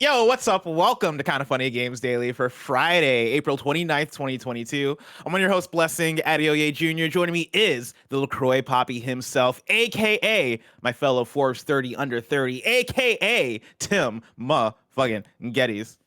Yo, what's up? Welcome to Kind of Funny Games Daily for Friday, April 29th, 2022. I'm on your host, Blessing Adeoye Jr. Joining me is the LaCroix Poppy himself, aka my fellow Forbes 30 under 30, aka Tim fucking Geddes.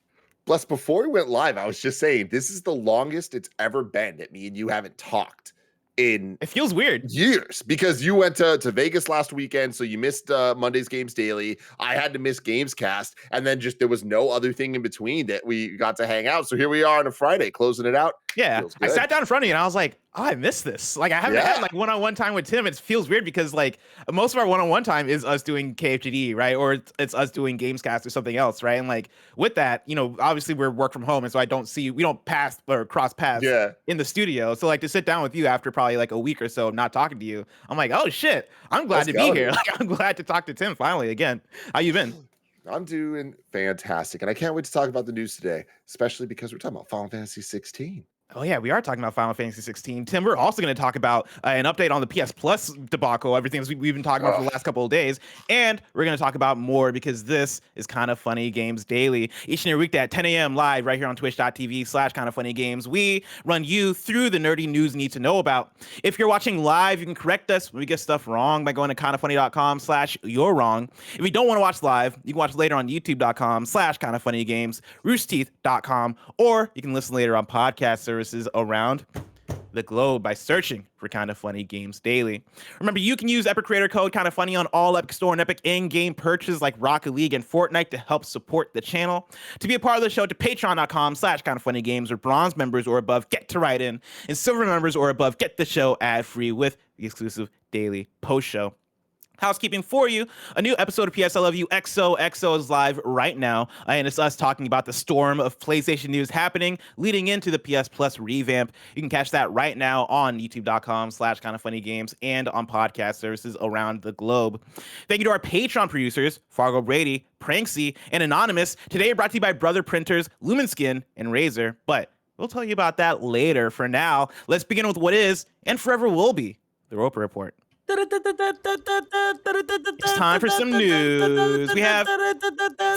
Plus, before we went live, I was just saying this is the longest it's ever been that me and you haven't talked in It feels weird. years because you went to Vegas last weekend, so you missed Monday's Games Daily. I had to miss Gamescast, and then just there was no other thing in between that we got to hang out. So here we are on a Friday, closing it out. Yeah, I sat down in front of you and I was like, oh, I missed this. Like, I haven't had like one-on-one time with Tim. It feels weird because like most of our one-on-one time is us doing KFGD, right? Or it's us doing Gamescast or something else, right? And like with that, obviously we're work from home, and so we don't pass or cross paths in the studio. So like to sit down with you after probably like a week or so of not talking to you, I'm like, oh shit, I'm glad to be here. Like, I'm glad to talk to Tim finally again. How you been? I'm doing fantastic, and I can't wait to talk about the news today, especially because we're talking about Final Fantasy XVI. Oh yeah, we are talking about Final Fantasy XVI. Tim, we're also going to talk about an update on the PS Plus debacle, everything we've been talking about for the last couple of days, and we're going to talk about more because this is Kind of Funny Games Daily. Each and every weekday at 10 a.m. live right here on twitch.tv/kindoffunnygames. We run you through the nerdy news you need to know about. If you're watching live, you can correct us when we get stuff wrong by going to kindoffunny.com/you're wrong. If you don't want to watch live, you can watch later on youtube.com/kindoffunnygames, roosterteeth.com, or you can listen later on podcast services around the globe by searching for Kind of Funny Games Daily. Remember, you can use Epic Creator Code Kind of Funny on all Epic Store and Epic in-game purchases like Rocket League and Fortnite to help support the channel. To be a part of the show, to patreon.com/kindoffunnygames, where bronze members or above get to write in, and silver members or above get the show ad-free with the exclusive daily post show. Housekeeping for you. A new episode of PS I Love You XOXO is live right now, and it's us talking about the storm of PlayStation news happening leading into the PS Plus revamp. You can catch that right now on youtube.com/kindoffunnygames and on podcast services around the globe. Thank you to our Patreon producers, Fargo Brady, Pranksy, and Anonymous. Today brought to you by Brother Printers, Lumenskin, and Razer, but we'll tell you about that later. For now, let's begin with what is, and forever will be, the Roper Report. It's time for some news. We have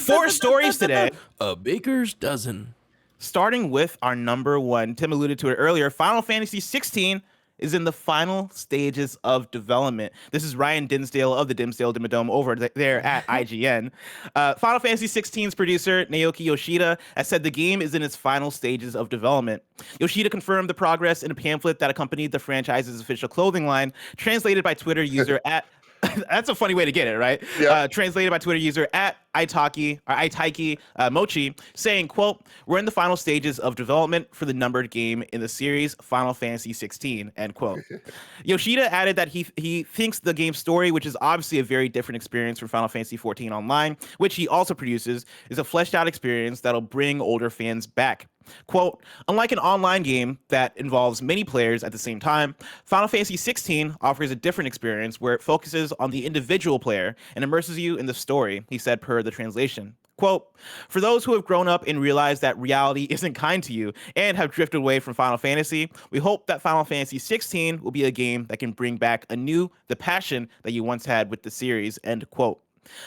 4 stories today. A baker's dozen. Starting with our number one. Tim alluded to it earlier. Final Fantasy XVI is in the final stages of development. This is Ryan Dinsdale of the Dinsdale Dimmadome over there at IGN. Final Fantasy XVI's producer, Naoki Yoshida, has said the game is in its final stages of development. Yoshida confirmed the progress in a pamphlet that accompanied the franchise's official clothing line, translated by Twitter user at... That's a funny way to get it, right? Yeah. Translated by Twitter user at Itaiki Mochi, saying, quote, "We're in the final stages of development for the numbered game in the series Final Fantasy XVI," end quote. Yoshida added that he thinks the game's story, which is obviously a very different experience from Final Fantasy XIV Online, which he also produces, is a fleshed out experience that'll bring older fans back. Quote, "Unlike an online game that involves many players at the same time, Final Fantasy XVI offers a different experience where it focuses on the individual player and immerses you in the story," he said per the translation. Quote, "For those who have grown up and realized that reality isn't kind to you and have drifted away from Final Fantasy, we hope that Final Fantasy XVI will be a game that can bring back anew the passion that you once had with the series," end quote.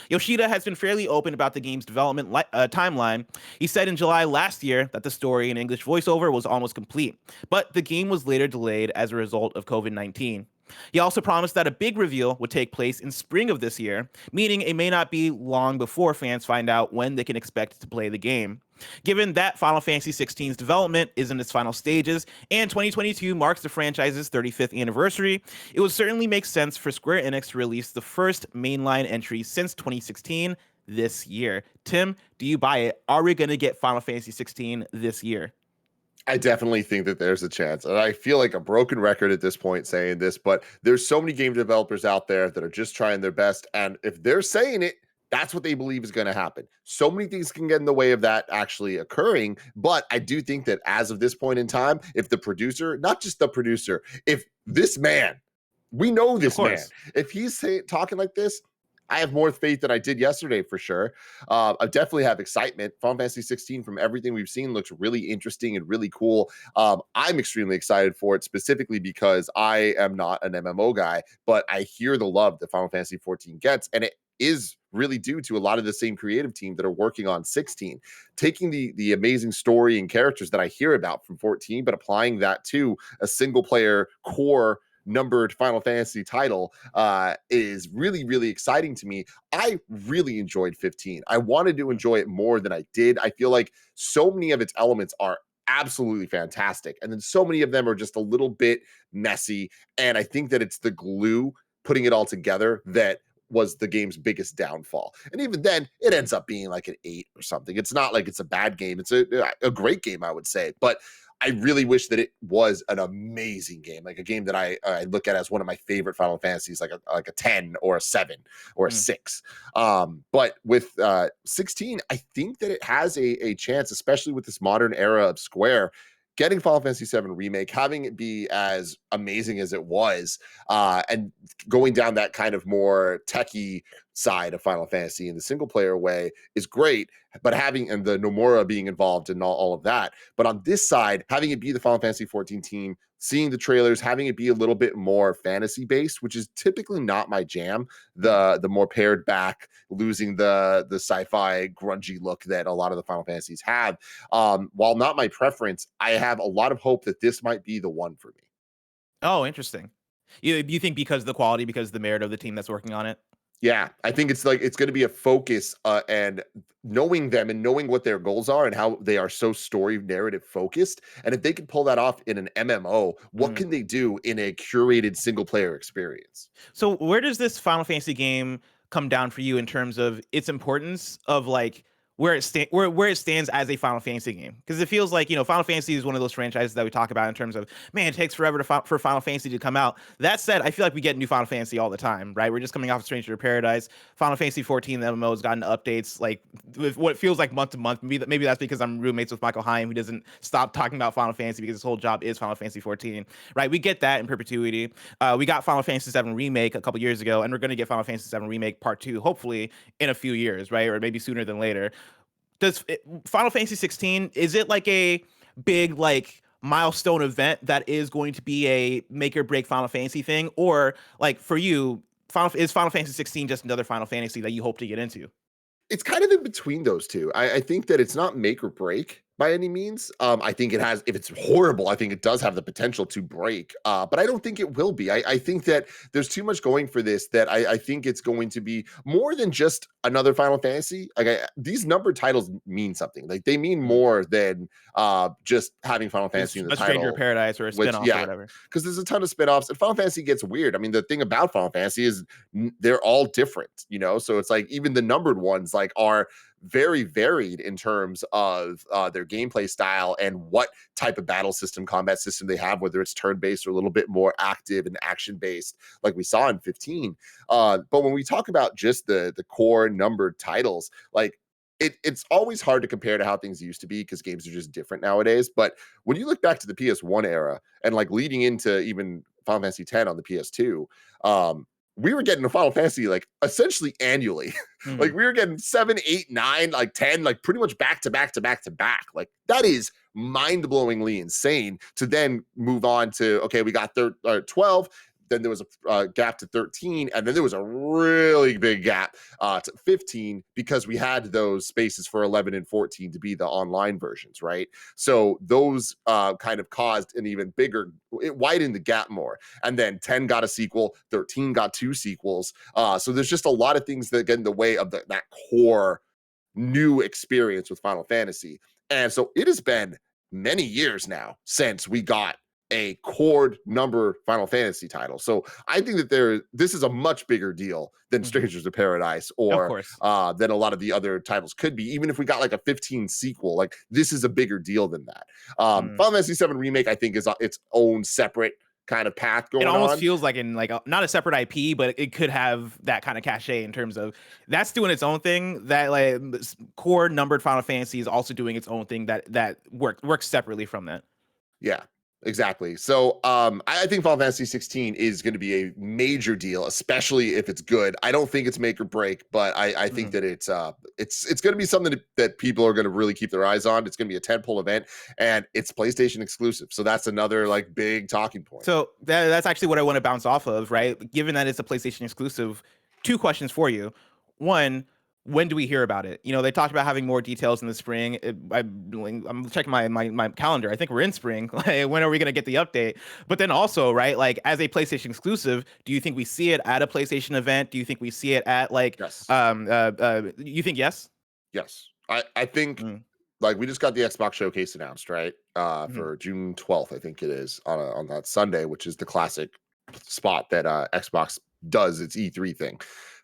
Yoshida has been fairly open about the game's development timeline. He said in July last year that the story in English voiceover was almost complete, but the game was later delayed as a result of COVID-19. He also promised that a big reveal would take place in spring of this year, meaning it may not be long before fans find out when they can expect to play the game. Given that Final Fantasy XVI's development is in its final stages and 2022 marks the franchise's 35th anniversary, it would certainly make sense for Square Enix to release the first mainline entry since 2016 this year. Tim, do you buy it? Are we going to get Final Fantasy XVI this year? I definitely think that there's a chance. And I feel like a broken record at this point saying this, but there's so many game developers out there that are just trying their best. And if they're saying it, that's what they believe is going to happen. So many things can get in the way of that actually occurring. But I do think that as of this point in time, if the producer, not just the producer, if this man, we know this man, if he's talking like this, I have more faith than I did yesterday for sure. I definitely have excitement. Final Fantasy 16, from everything we've seen, looks really interesting and really cool. I'm extremely excited for it, specifically because I am not an MMO guy, but I hear the love that Final Fantasy 14 gets, and it is really due to a lot of the same creative team that are working on 16, taking the amazing story and characters that I hear about from 14, but applying that to a single player core numbered Final Fantasy title is really, really exciting to me. I really enjoyed 15. I wanted to enjoy it more than I did. I feel like so many of its elements are absolutely fantastic, and then so many of them are just a little bit messy, and I think that it's the glue putting it all together that was the game's biggest downfall. And even then, it ends up being like an 8 or something. It's not like it's a bad game. It's a great game, I would say. But I really wish that it was an amazing game, like a game that I look at as one of my favorite Final Fantasies, like a 10 or a 7 or a 6. But with 16, I think that it has a chance, especially with this modern era of Square, getting Final Fantasy VII Remake, having it be as amazing as it was, and going down that kind of more techie side of Final Fantasy in the single player way is great. But having and the Nomura being involved in all of that, but on this side, having it be the Final Fantasy 14 team, seeing the trailers, having it be a little bit more fantasy based, which is typically not my jam. The more pared back, losing the sci-fi grungy look that a lot of the Final Fantasies have. While not my preference, I have a lot of hope that this might be the one for me. Oh, interesting. You think because of the quality, because of the merit of the team that's working on it? Yeah, I think it's like it's going to be a focus, and knowing them and knowing what their goals are and how they are so story narrative focused. And if they can pull that off in an MMO, what can they do in a curated single player experience? So where does this Final Fantasy game come down for you in terms of its importance of like where it stands as a Final Fantasy game? Because it feels like, Final Fantasy is one of those franchises that we talk about in terms of, man, it takes forever for Final Fantasy to come out. That said, I feel like we get new Final Fantasy all the time, right? We're just coming off of Stranger of Paradise. Final Fantasy 14, the MMO, has gotten updates like with what feels like month to month. Maybe that's because I'm roommates with Michael Heim, who doesn't stop talking about Final Fantasy because his whole job is Final Fantasy 14, right? We get that in perpetuity. We got Final Fantasy VII Remake a couple years ago, and we're going to get Final Fantasy VII Remake Part 2, hopefully in a few years, right? Or maybe sooner than later. Final Fantasy 16, is it like a big like milestone event that is going to be a make or break Final Fantasy thing? Or like for you, is Final Fantasy 16 just another Final Fantasy that you hope to get into? It's kind of in between those two. I think that it's not make or break by any means. I think it has, if it's horrible, I think it does have the potential to break. But I don't think it will be. I think that there's too much going for this that I think it's going to be more than just another Final Fantasy. Like these numbered titles mean something. Like they mean more than just having Final Fantasy in the a title. Stranger of Paradise or a spinoff or whatever. Because there's a ton of spinoffs, and Final Fantasy gets weird. I mean, the thing about Final Fantasy is they're all different, so it's like even the numbered ones like are very varied in terms of their gameplay style and what type of battle system, combat system they have, whether it's turn-based or a little bit more active and action-based like we saw in 15. But when we talk about just the core numbered titles, like it's always hard to compare to how things used to be because games are just different nowadays. But when you look back to the PS1 era and like leading into even Final Fantasy X on the PS2, we were getting a Final Fantasy like essentially annually. Like we were getting 7, 8, 9, like 10, like pretty much back to back to back to back. Like that is mind-blowingly insane to then move on to, okay, we got 12. Then there was a gap to 13, and then there was a really big gap to 15 because we had those spaces for 11 and 14 to be the online versions, right? So those kind of caused an even bigger, it widened the gap more. And then 10 got a sequel, 13 got 2 sequels. So there's just a lot of things that get in the way of that core new experience with Final Fantasy. And so it has been many years now since we got a chord number Final Fantasy title. So I think that this is a much bigger deal than Strangers of Paradise or than a lot of the other titles could be. Even if we got like a 15 sequel, like this is a bigger deal than that. Final Fantasy VII Remake, I think, is its own separate kind of path going on. It almost feels like in like not a separate IP, but it could have that kind of cachet in terms of that's doing its own thing. That like core numbered Final Fantasy is also doing its own thing that works separately from that. Yeah. Exactly. So I think Final Fantasy 16 is going to be a major deal, especially if it's good. I don't think it's make or break, but I think that it's going to be something that people are going to really keep their eyes on. It's going to be a tentpole event, and it's PlayStation exclusive. So that's another like big talking point. So that's actually what I want to bounce off of, right? Given that it's a PlayStation exclusive, 2 questions for you. one, when do we hear about it? They talked about having more details in the spring. I'm checking my calendar. I think we're in spring. Like, when are we going to get the update? But then also, right, like as a PlayStation exclusive, do you think we see it at a PlayStation event? Do you think we see it at like, Yes. you think yes? Yes. I think like we just got the Xbox showcase announced, right? For June 12th, I think it is on that Sunday, which is the classic spot that Xbox does its E3 thing.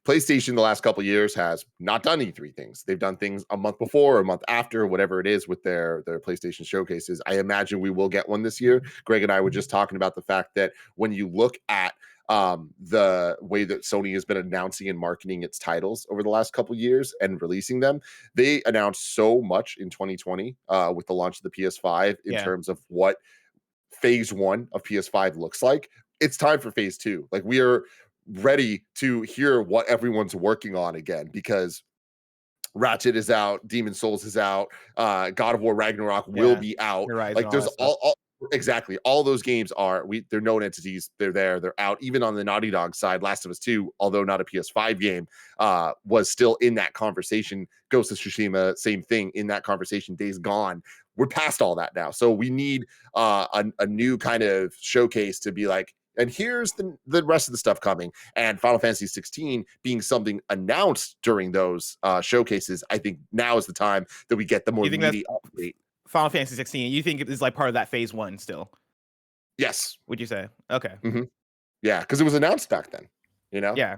PlayStation the last couple of years has not done E3 things. They've done things a month before, a month after, whatever it is with their PlayStation showcases. I imagine we will get one this year. Greg and I were just talking about the fact that when you look at the way that Sony has been announcing and marketing its titles over the last couple years and releasing them, they announced so much in 2020 with the launch of the PS5 in terms of what phase 1 of PS5 looks like. It's time for phase 2. Like, we are ready to hear what everyone's working on again, because Ratchet is out, Demon Souls is out, God of War Ragnarok will be out. Horizon, like, there's all exactly, all those games they're known entities. They're out. Even on the Naughty Dog side, Last of Us 2, although not a PS5 game, was still in that conversation. Ghost of Tsushima, same thing, in that conversation. Days Gone, we're past all that now. So we need a new kind of showcase to be like, and here's the rest of the stuff coming. And Final Fantasy XVI being something announced during those showcases, I think now is the time that we get the more meaty update. Final Fantasy 16, you think it is like part of that phase 1 still? Yes. Would you say? Okay. Yeah, because it was announced back then, Yeah.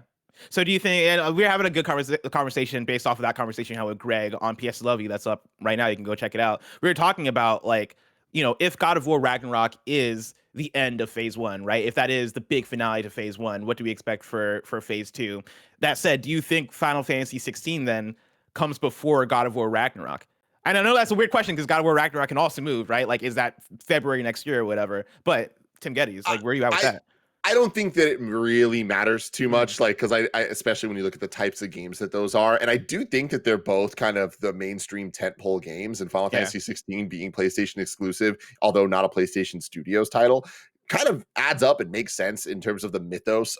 So do you think, and we're having a good conversation based off of that conversation how with Greg on PS Love You, that's up right now, you can go check it out. We were talking about, like, if God of War Ragnarok is the end of phase 1, right? If that is the big finale to phase 1, what do we expect for phase 2? That said, do you think Final Fantasy 16 then comes before God of War Ragnarok? And I know that's a weird question because God of War Ragnarok can also move, right? Like, is that February next year or whatever? But Tim Geddes, like, where are you at with that? I don't think that it really matters too much, like, because I especially when you look at the types of games that those are, and I do think that they're both kind of the mainstream tentpole games, and Final Fantasy 16 being PlayStation exclusive, although not a PlayStation Studios title, kind of adds up and makes sense in terms of the ethos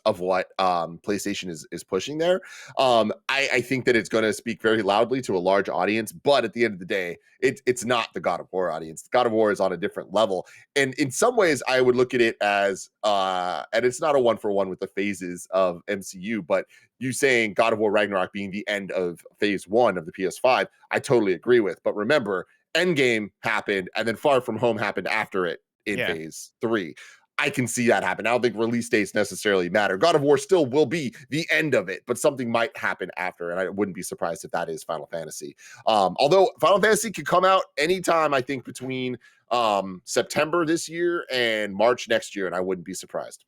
of what PlayStation is pushing there. I think that it's going to speak very loudly to a large audience, but at the end of the day, it's not the God of War audience. God of War is on a different level, and in some ways, I would look at it as, and it's not a 1-for-1 with the phases of MCU, but you saying God of War Ragnarok being the end of phase 1 of the PS5, I totally agree with. But remember, Endgame happened, and then Far From Home happened after it in phase 3. I can see that happen. I don't think release dates necessarily matter. God of War still will be the end of it, but something might happen after, and I wouldn't be surprised if that is Final Fantasy. Although Final Fantasy could come out anytime, I think, between September this year and March next year, and I wouldn't be surprised.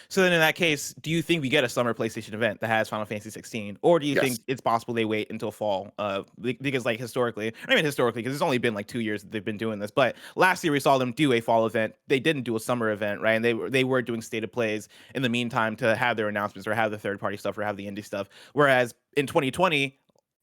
So then in that case, do you think we get a summer PlayStation event that has Final Fantasy 16? Or do you think it's possible they wait until fall? Because, like, historically, because it's only been like 2 years that they've been doing this. But last year we saw them do a fall event. They didn't do a summer event, right? And they were doing state of plays in the meantime to have their announcements or have the third-party stuff or have the indie stuff. Whereas in 2020,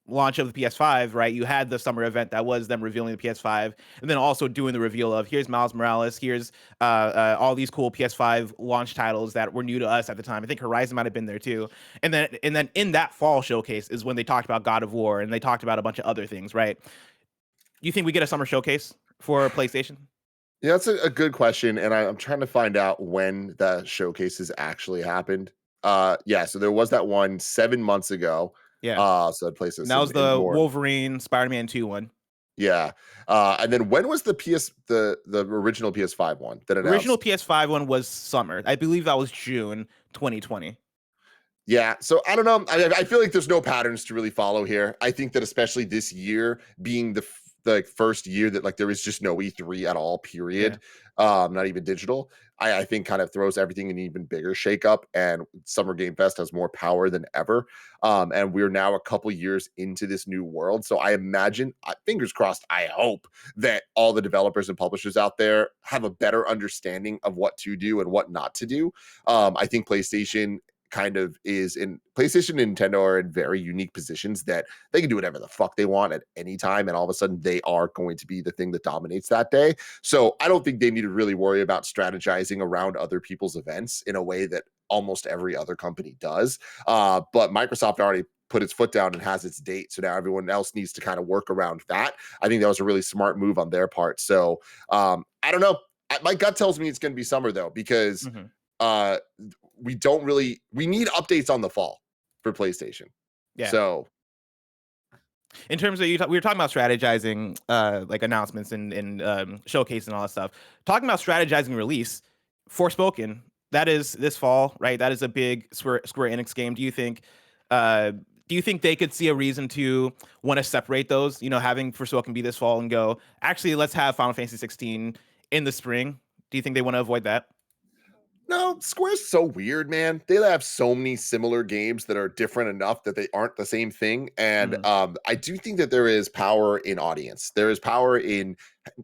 launch of the PS5, right? You had the summer event that was them revealing the PS5, and then also doing the reveal of here's Miles Morales, here's all these cool PS5 launch titles that were new to us at the time. I think Horizon might have been there too. And then in that fall showcase is when they talked about God of War and they talked about a bunch of other things, right? You think we get a summer showcase for PlayStation? Yeah, that's a good question, and I'm trying to find out when the showcases actually happened. So there was that one 7 months ago. So that places. That was the Wolverine Spider-Man 2 one. Yeah. And then when was the original PS5 one that announced? Original PS5 one was summer. I believe that was June 2020. Yeah. So I don't know. I feel like there's no patterns to really follow here. I think that especially this year being the first year that, like, there is just no E3 at all, period. Not even digital. I think kind of throws everything in an even bigger shakeup, and Summer Game Fest has more power than ever. And we're now a couple years into this new world. So I imagine, fingers crossed, I hope that all the developers and publishers out there have a better understanding of what to do and what not to do. I think PlayStation and Nintendo are in very unique positions that they can do whatever the fuck they want at any time, and all of a sudden they are going to be the thing that dominates that day. So I don't think they need to really worry about strategizing around other people's events in a way that almost every other company does. But Microsoft already put its foot down and has its date. So now everyone else needs to kind of work around that. I think that was a really smart move on their part. So I don't know. My gut tells me it's going to be summer though, because we need updates on the fall for PlayStation. Yeah. So in terms of we were talking about strategizing, like announcements and showcase and all that stuff. Talking about strategizing release, Forspoken, that is this fall, right? That is a big Square Enix game. Do you think they could see a reason to want to separate those? You know, having Forspoken be this fall and go, actually, let's have Final Fantasy 16 in the spring. Do you think they want to avoid that? No, Square's so weird, man. They have so many similar games that are different enough that they aren't the same thing. And I do think that there is power in audience. There is power in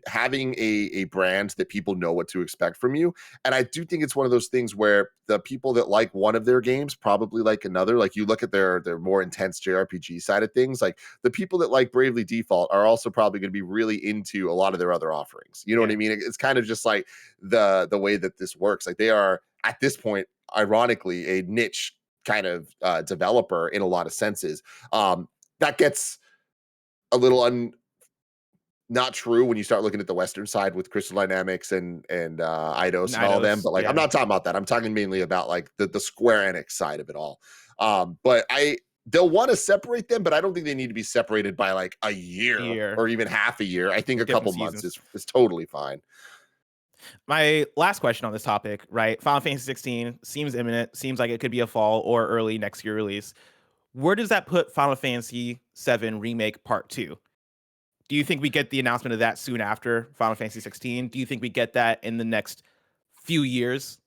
having a brand that people know what to expect from you. And I do think it's one of those things where the people that like one of their games probably like another. Like you look at their more intense JRPG side of things, like the people that like Bravely Default are also probably going to be really into a lot of their other offerings. You know what I mean? It's kind of just like the way that this works. Like they are at this point, ironically, a niche kind of developer in a lot of senses. That gets a little not true when you start looking at the Western side with Crystal Dynamics and Eidos and all of them. But like, I'm not talking about that. I'm talking mainly about like the Square Enix side of it all. But they'll want to separate them, but I don't think they need to be separated by like a year or even half a year. I think a couple months is totally fine. My last question on this topic, right? Final Fantasy 16 seems imminent. Seems like it could be a fall or early next year release. Where does that put Final Fantasy VII Remake Part 2? Do you think we get the announcement of that soon after Final Fantasy 16? Do you think we get that in the next few years?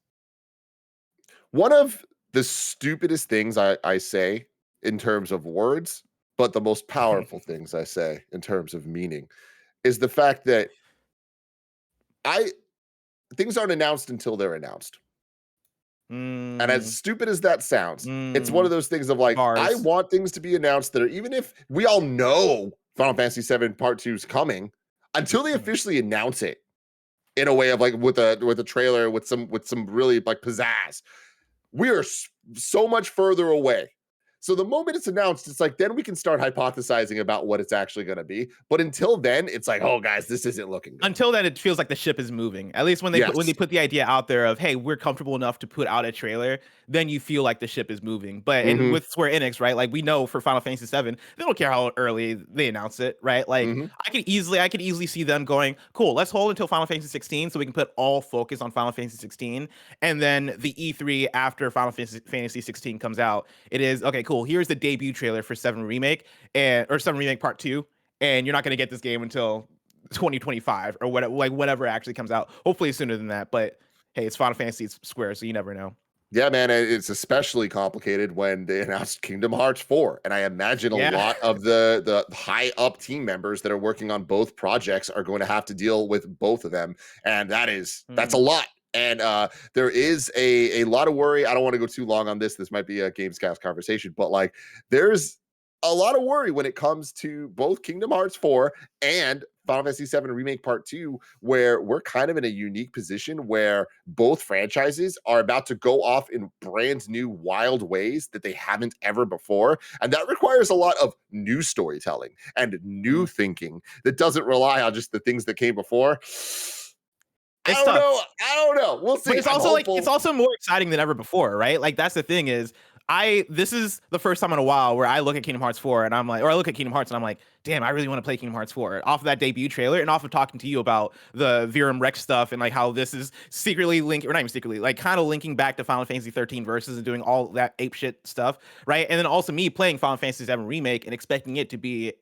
One of the stupidest things I say in terms of words, but the most powerful things I say in terms of meaning, is the fact that things aren't announced until they're announced. And as stupid as that sounds, it's one of those things of like, I want things to be announced that are, even if we all know Final Fantasy VII Part 2 is coming, until they officially announce it in a way of like with a trailer with some really like pizzazz, we are so much further away. So the moment it's announced, it's like, then we can start hypothesizing about what it's actually going to be. But until then, it's like, oh, guys, this isn't looking good. Until then, it feels like the ship is moving. At least when they put the idea out there of, hey, we're comfortable enough to put out a trailer, then you feel like the ship is moving. But with Square Enix, right, like we know for Final Fantasy VII, they don't care how early they announce it, right? Like I could easily see them going, cool, let's hold until Final Fantasy 16 so we can put all focus on Final Fantasy 16. And then the E3 after Final Fantasy 16 comes out, it is, okay, cool, here's the debut trailer for 7 Remake or 7 Remake Part 2, and you're not going to get this game until 2025 or whatever actually comes out. Hopefully sooner than that, but hey, it's Final Fantasy, it's Square, so you never know. Yeah, man, it's especially complicated when they announced Kingdom Hearts 4, and I imagine a lot of the high up team members that are working on both projects are going to have to deal with both of them, and that's a lot. And there is a lot of worry. I don't want to go too long on this. This might be a Gamescast conversation, but like there's a lot of worry when it comes to both Kingdom Hearts 4 and Final Fantasy VII Remake Part 2, where we're kind of in a unique position where both franchises are about to go off in brand new, wild ways that they haven't ever before. And that requires a lot of new storytelling and new thinking that doesn't rely on just the things that came before. I don't know. We'll see. But it's also more exciting than ever before, right? Like that's the thing is this is the first time in a while where I look at Kingdom Hearts 4 and I'm like, or I look at Kingdom Hearts and I'm like, damn, I really want to play Kingdom Hearts 4 off of that debut trailer and off of talking to you about the Virum Rex stuff and like how this is secretly linked, or not even secretly, like kind of linking back to Final Fantasy 13 Versus and doing all that apeshit stuff, right? And then also me playing Final Fantasy VII Remake and expecting it to be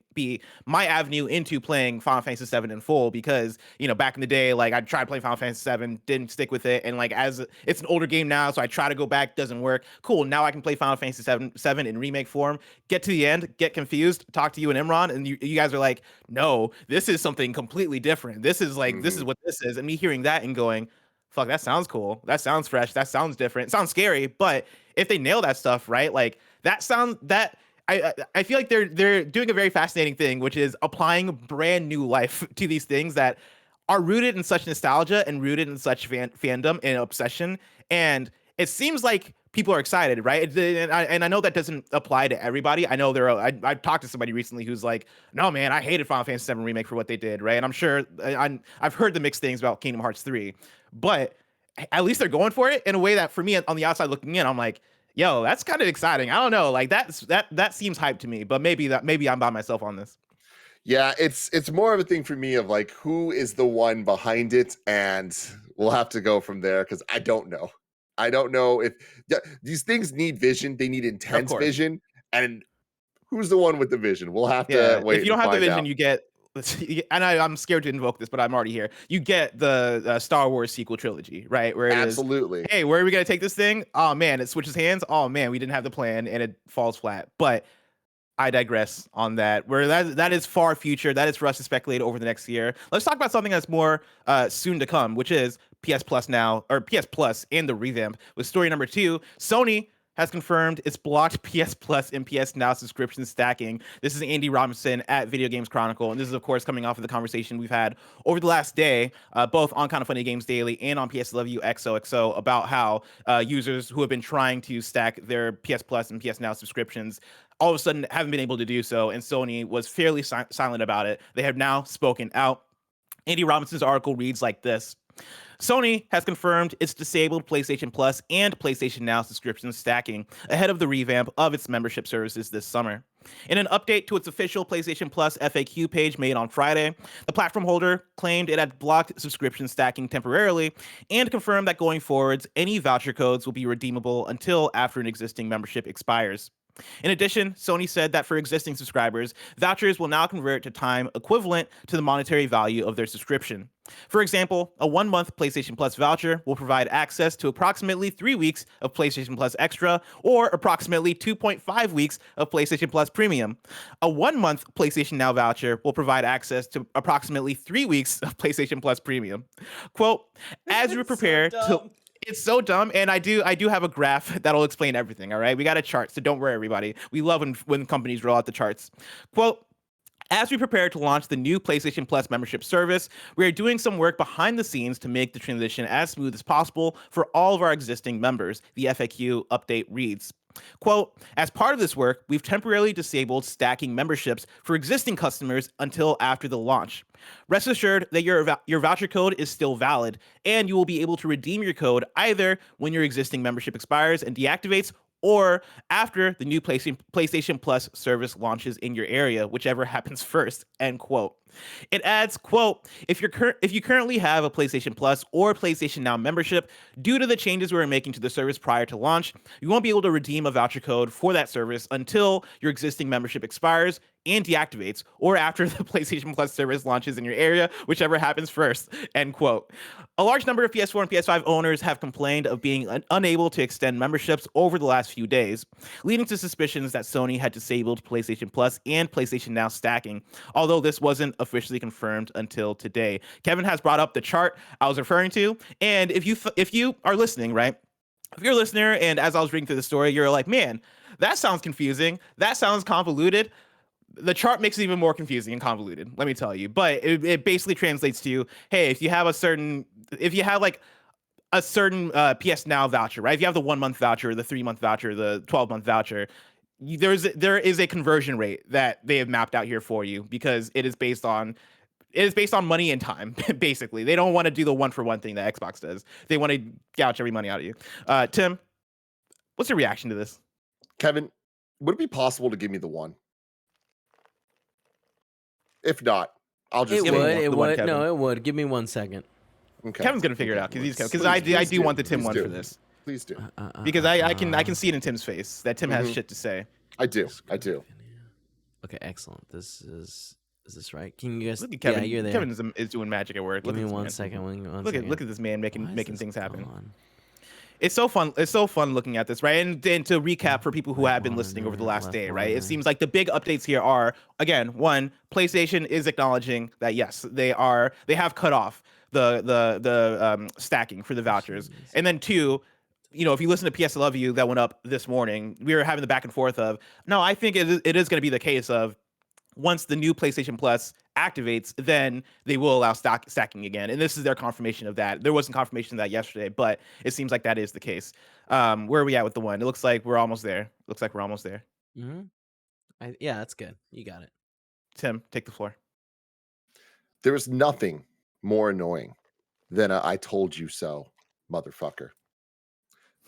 my avenue into playing Final Fantasy VII in full, because you know back in the day, like I tried playing Final Fantasy VII, didn't stick with it, and like as it's an older game now, so I try to go back, doesn't work. Cool, now I can play Final Fantasy VII in remake form, get to the end, get confused, talk to you and Imran, and you guys are like, no, this is something completely different. This is like this is what this is, and me hearing that and going, fuck, that sounds cool, that sounds fresh, that sounds different, it sounds scary, but if they nail that stuff right, like that sounds that. I feel like they're doing a very fascinating thing, which is applying brand new life to these things that are rooted in such nostalgia and rooted in such fandom and obsession. And it seems like people are excited, right? And I know that doesn't apply to everybody. I know I've talked to somebody recently who's like, no, man, I hated Final Fantasy VII Remake for what they did, right? And I'm sure I've heard the mixed things about Kingdom Hearts 3, but at least they're going for it in a way that for me on the outside looking in, I'm like, yo, that's kind of exciting. I don't know, like that seems hype to me, but maybe I'm by myself on this. Yeah, it's more of a thing for me of like who is the one behind it, and we'll have to go from there because I don't know. I don't know if these things need vision. They need intense vision, and who's the one with the vision? We'll have to wait. If you don't have the vision, you get. And I'm scared to invoke this, but I'm already here. You get the Star Wars sequel trilogy, right? Where it absolutely. Is, hey, where are we gonna take this thing? Oh man, it switches hands. Oh man, we didn't have the plan, and it falls flat. But I digress on that. Where that is far future. That is for us to speculate over the next year. Let's talk about something that's more soon to come, which is PS Plus now, or PS Plus and the revamp. With story number 2, Sony has confirmed it's blocked PS Plus and PS Now subscription stacking. This is Andy Robinson at Video Games Chronicle, and this is, of course, coming off of the conversation we've had over the last day, both on Kind of Funny Games Daily and on PS Love You XOXO, about how users who have been trying to stack their PS Plus and PS Now subscriptions all of a sudden haven't been able to do so, and Sony was fairly silent about it. They have now spoken out. Andy Robinson's article reads like this. Sony has confirmed it's disabled PlayStation Plus and PlayStation Now subscription stacking ahead of the revamp of its membership services this summer. In an update to its official PlayStation Plus FAQ page made on Friday, the platform holder claimed it had blocked subscription stacking temporarily and confirmed that going forwards, any voucher codes will be redeemable until after an existing membership expires. In addition, Sony said that for existing subscribers, vouchers will now convert to time equivalent to the monetary value of their subscription. For example, a 1-month PlayStation Plus voucher will provide access to approximately 3 weeks of PlayStation Plus Extra or approximately 2.5 weeks of PlayStation Plus Premium. A 1-month PlayStation Now voucher will provide access to approximately 3 weeks of PlayStation Plus Premium. Quote, as we prepare to... It's so dumb, and I do have a graph that'll explain everything, all right? We got a chart, so don't worry, everybody. We love when companies roll out the charts. Quote, as we prepare to launch the new PlayStation Plus membership service, we are doing some work behind the scenes to make the transition as smooth as possible for all of our existing members, the FAQ update reads. Quote, as part of this work, we've temporarily disabled stacking memberships for existing customers until after the launch. Rest assured that your voucher code is still valid, and you will be able to redeem your code either when your existing membership expires and deactivates, or after the new PlayStation Plus service launches in your area, whichever happens first, end quote. It adds, quote, if you currently have a PlayStation Plus or PlayStation Now membership, due to the changes we were making to the service prior to launch, you won't be able to redeem a voucher code for that service until your existing membership expires and deactivates, or after the PlayStation Plus service launches in your area, whichever happens first, end quote. A large number of PS4 and PS5 owners have complained of being unable to extend memberships over the last few days, leading to suspicions that Sony had disabled PlayStation Plus and PlayStation Now stacking, although this wasn't officially confirmed until today. Kevin has brought up the chart I was referring to, and if you are listening, right? If you're a listener, and as I was reading through the story, you're like, man, that sounds confusing. That sounds convoluted. The chart makes it even more confusing and convoluted, let me tell you. But it basically translates to, hey, if you have like a certain PS Now voucher, right? If you have the 1-month voucher, the 3-month voucher, the 12-month voucher, there is a conversion rate that they have mapped out here for you, because it is based on money and time. Basically, they don't want to do the 1-for-1 thing that Xbox does. They want to gouge every money out of you. Tim, what's your reaction to this? Kevin, would it be possible to give me the one? If not, I'll just. It would. No, it would. Give me 1 second. Okay. Kevin's gonna figure it out because I do want the Tim one for this. Please do. Because I can see it in Tim's face that Tim has shit to say. I do. Okay, excellent. Is this right? Can you guys? Look at Kevin. Yeah, you're there. Kevin is doing magic at work. Give me 1 second. Look at this man making things happen. It's so fun. It's so fun looking at this, right? And to recap for people who have been listening over the last day, right? It seems like the big updates here are, again, one, PlayStation is acknowledging that yes, they have cut off the stacking for the vouchers, and then two, if you listen to PS Love You that went up this morning, we were having the back and forth of, no, I think it is going to be the case of once the new PlayStation Plus activates, then they will allow stacking again. And this is their confirmation of that. There wasn't confirmation of that yesterday, but it seems like that is the case. Where are we at with the one? It looks like we're almost there. Mm-hmm. Yeah, that's good. You got it. Tim, take the floor. There is nothing more annoying than a "I told you so" motherfucker.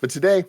But today,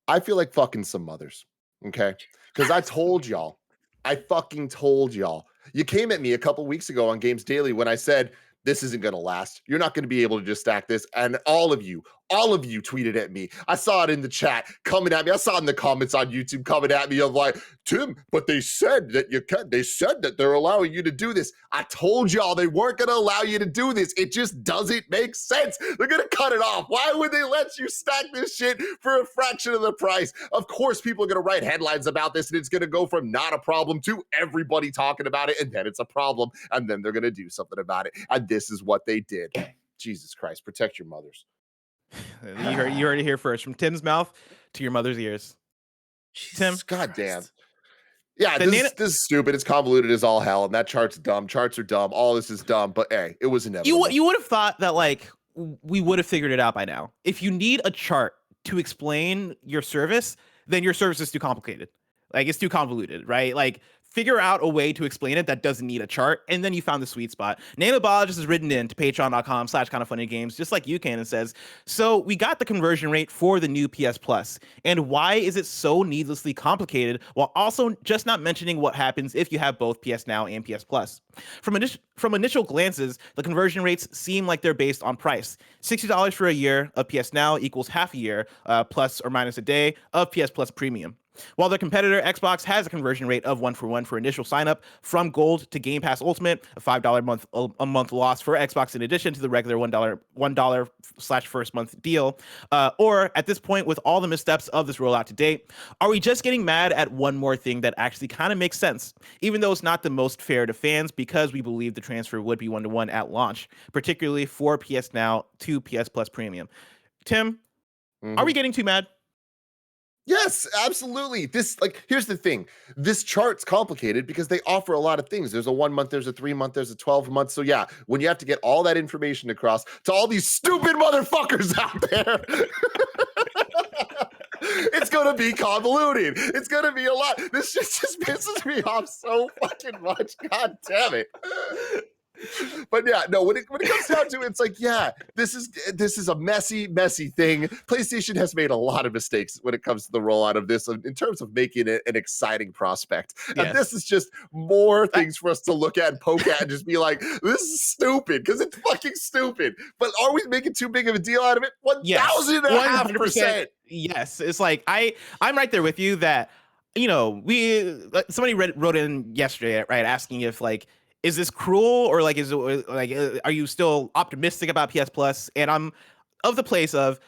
I feel like fucking some mothers, okay? Because I told y'all. I fucking told y'all. You came at me a couple weeks ago on Games Daily when I said, this isn't going to last. You're not going to be able to just stack this. And all of you tweeted at me. I saw it in the chat coming at me. I saw it in the comments on YouTube coming at me of like, Tim, but they said that you can. They said that they're allowing you to do this. I told y'all they weren't going to allow you to do this. It just doesn't make sense. They're going to cut it off. Why would they let you stack this shit for a fraction of the price? Of course, people are going to write headlines about this, and it's going to go from not a problem to everybody talking about it, and then it's a problem, and then they're going to do something about it. And this is what they did. Jesus Christ, protect your mothers. You heard it here first, from Tim's mouth to your mother's ears. Tim, goddamn. Yeah, this is stupid. It's convoluted as all hell, and that chart's dumb. Charts are dumb. All this is dumb. But hey, it was inevitable. You would have thought that like we would have figured it out by now. If you need a chart to explain your service, then your service is too complicated. Like it's too convoluted, right? Like figure out a way to explain it that doesn't need a chart, and then you found the sweet spot. Nano Biologist has written in to patreon.com/kindoffunnygames, just like you can, and says, so we got the conversion rate for the new PS Plus, and why is it so needlessly complicated while also just not mentioning what happens if you have both PS Now and PS Plus? From initial glances, the conversion rates seem like they're based on price. $60 for a year of PS Now equals half a year, plus or minus a day, of PS Plus Premium. While their competitor Xbox has a conversion rate of 1-for-1 for initial signup from Gold to Game Pass Ultimate, a $5 a month loss for Xbox in addition to the regular $1/first month deal. Or at this point, with all the missteps of this rollout to date, are we just getting mad at one more thing that actually kind of makes sense, even though it's not the most fair to fans, because we believe the transfer would be 1-to-1 at launch, particularly for PS Now to PS Plus Premium. Tim, are we getting too mad? Yes, absolutely. Here's the thing. This chart's complicated because they offer a lot of things. There's a 1 month, there's a 3 month, there's a 12 month. So yeah, when you have to get all that information across to all these stupid motherfuckers out there, it's going to be convoluted. It's going to be a lot. This shit just pisses me off so fucking much. God damn it. But yeah, no, when it comes down to it, it's like, yeah, this is a messy thing. PlayStation has made a lot of mistakes when it comes to the rollout of this in terms of making it an exciting prospect. Yes. And this is just more things for us to look at and poke at and just be like, this is stupid, because it's fucking stupid. But are we making too big of a deal out of it? 1,000.5%. Yes. It's like I'm right there with you that, you know, somebody wrote in yesterday, right, asking if like, is this cruel, or like, are you still optimistic about PS Plus? And I'm of the place of,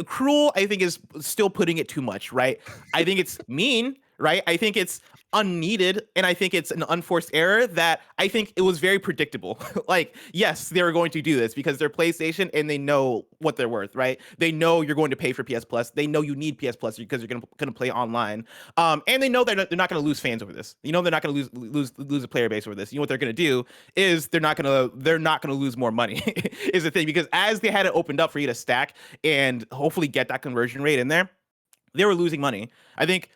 cruel, I think, is still putting it too much, right? I think it's mean, right? I think it's unneeded, and I think it's an unforced error that I think it was very predictable. Like, yes, they were going to do this because they're PlayStation and they know what they're worth, right? They know you're going to pay for PS Plus. They know you need PS Plus because you're going to play online. And they know they're not going to lose fans over this. You know, they're not going to lose a player base over this. You know what they're going to do is they're not going to lose more money is the thing, because as they had it opened up for you to stack and hopefully get that conversion rate in there, they were losing money. I think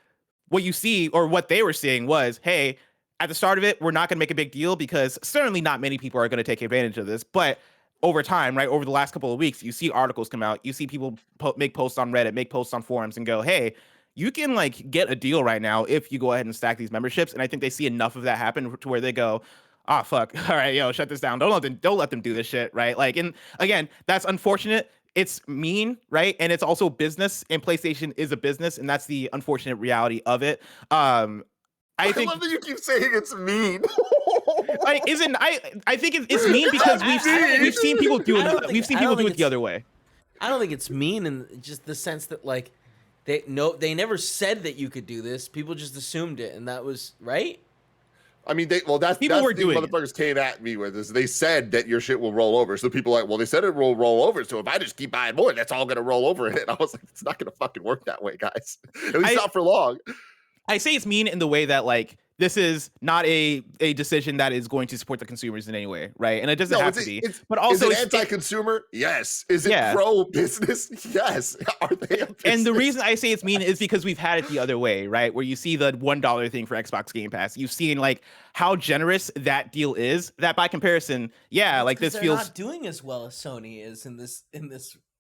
what you see, or what they were seeing, was, hey, at the start of it, we're not going to make a big deal because certainly not many people are going to take advantage of this. But over time, right, over the last couple of weeks, you see articles come out, you see people make posts on Reddit, make posts on forums, and go, hey, you can like get a deal right now if you go ahead and stack these memberships. And I think they see enough of that happen to where they go, ah, fuck, all right, yo, shut this down. Don't let them do this shit, right? Like, and again, that's unfortunate. It's mean, right? And it's also business, and PlayStation is a business, and that's the unfortunate reality of it. I think, love that you keep saying it's mean. Like, I think it's mean because we've seen people do it. We've seen people do it the other way. I don't think it's mean in just the sense that like they never said that you could do this. People just assumed it, and that was right. I mean, that's motherfuckers came at me with this. They said that your shit will roll over. So people are like, well, they said it will roll over. So if I just keep buying more, that's all going to roll over. And I was like, it's not going to fucking work that way, guys. At least not for long. I say it's mean in the way that, like, this is not a decision that is going to support the consumers in any way, right? And it doesn't have to be. But also, is it anti-consumer? Yes. Is it pro-business? Yes. Are they a business? And the reason I say it's mean is because we've had it the other way, right? Where you see the $1 thing for Xbox Game Pass. You've seen like how generous that deal is. That by comparison, like this feels not doing as well as Sony is in this.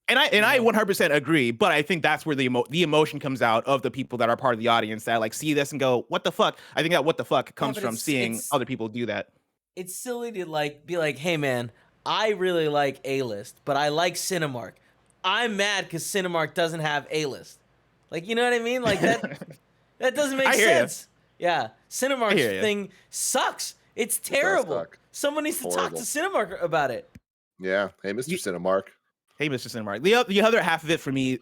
And I 100% agree, but I think that's where the emotion comes out of the people that are part of the audience that like see this and go, "What the fuck?" I think that "what the fuck" comes from seeing other people do that. It's silly to like be like, "Hey man, I really like A-list, but I like Cinemark. I'm mad because Cinemark doesn't have A-list." Like, you know what I mean? Like that doesn't make sense. Yeah, Cinemark's thing sucks. It's terrible. Someone needs to talk to Cinemark about it. Yeah. Hey, Mr. Cinemark. Hey, Mr. Cinemark. The other half of it for me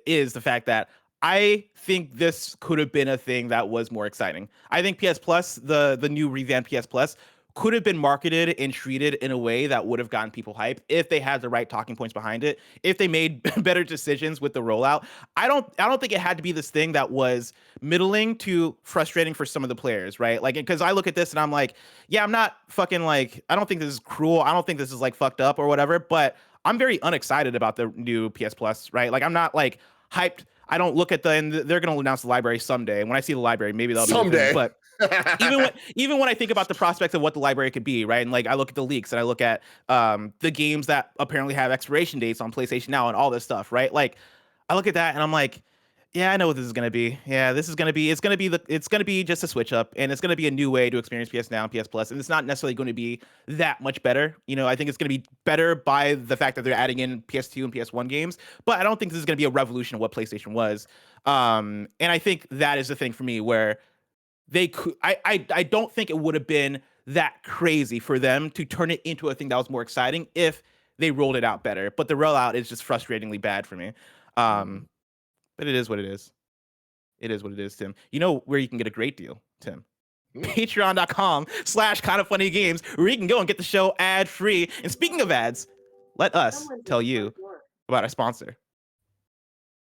is the fact that I think this could have been a thing that was more exciting. I think PS Plus, the new revamped PS Plus, could have been marketed and treated in a way that would have gotten people hype if they had the right talking points behind it, if they made better decisions with the rollout. I don't think it had to be this thing that was middling to frustrating for some of the players, right? Like, because I look at this and I'm like, yeah, I'm not fucking like, I don't think this is cruel. I don't think this is like fucked up or whatever, but I'm very unexcited about the new PS Plus, right? Like, I'm not like hyped. I don't look at and they're going to announce the library someday. And when I see the library, maybe that'll be someday. But even when I think about the prospects of what the library could be, right? And like, I look at the leaks and I look at the games that apparently have expiration dates on PlayStation Now and all this stuff, right? Like, I look at that and I'm like, yeah, I know what this is going to be. Yeah, this is going to be, it's going to be just a switch up, and it's going to be a new way to experience PS Now and PS Plus. And it's not necessarily going to be that much better. You know, I think it's going to be better by the fact that they're adding in PS2 and PS1 games, but I don't think this is going to be a revolution of what PlayStation was. And I think that is the thing for me where they could, I don't think it would have been that crazy for them to turn it into a thing that was more exciting if they rolled it out better. But the rollout is just frustratingly bad for me. But it is what it is. It is what it is, Tim. You know where you can get a great deal, Tim? Patreon.com/kindoffunnygames, where you can go and get the show ad-free. And speaking of ads, let us tell you about our sponsor.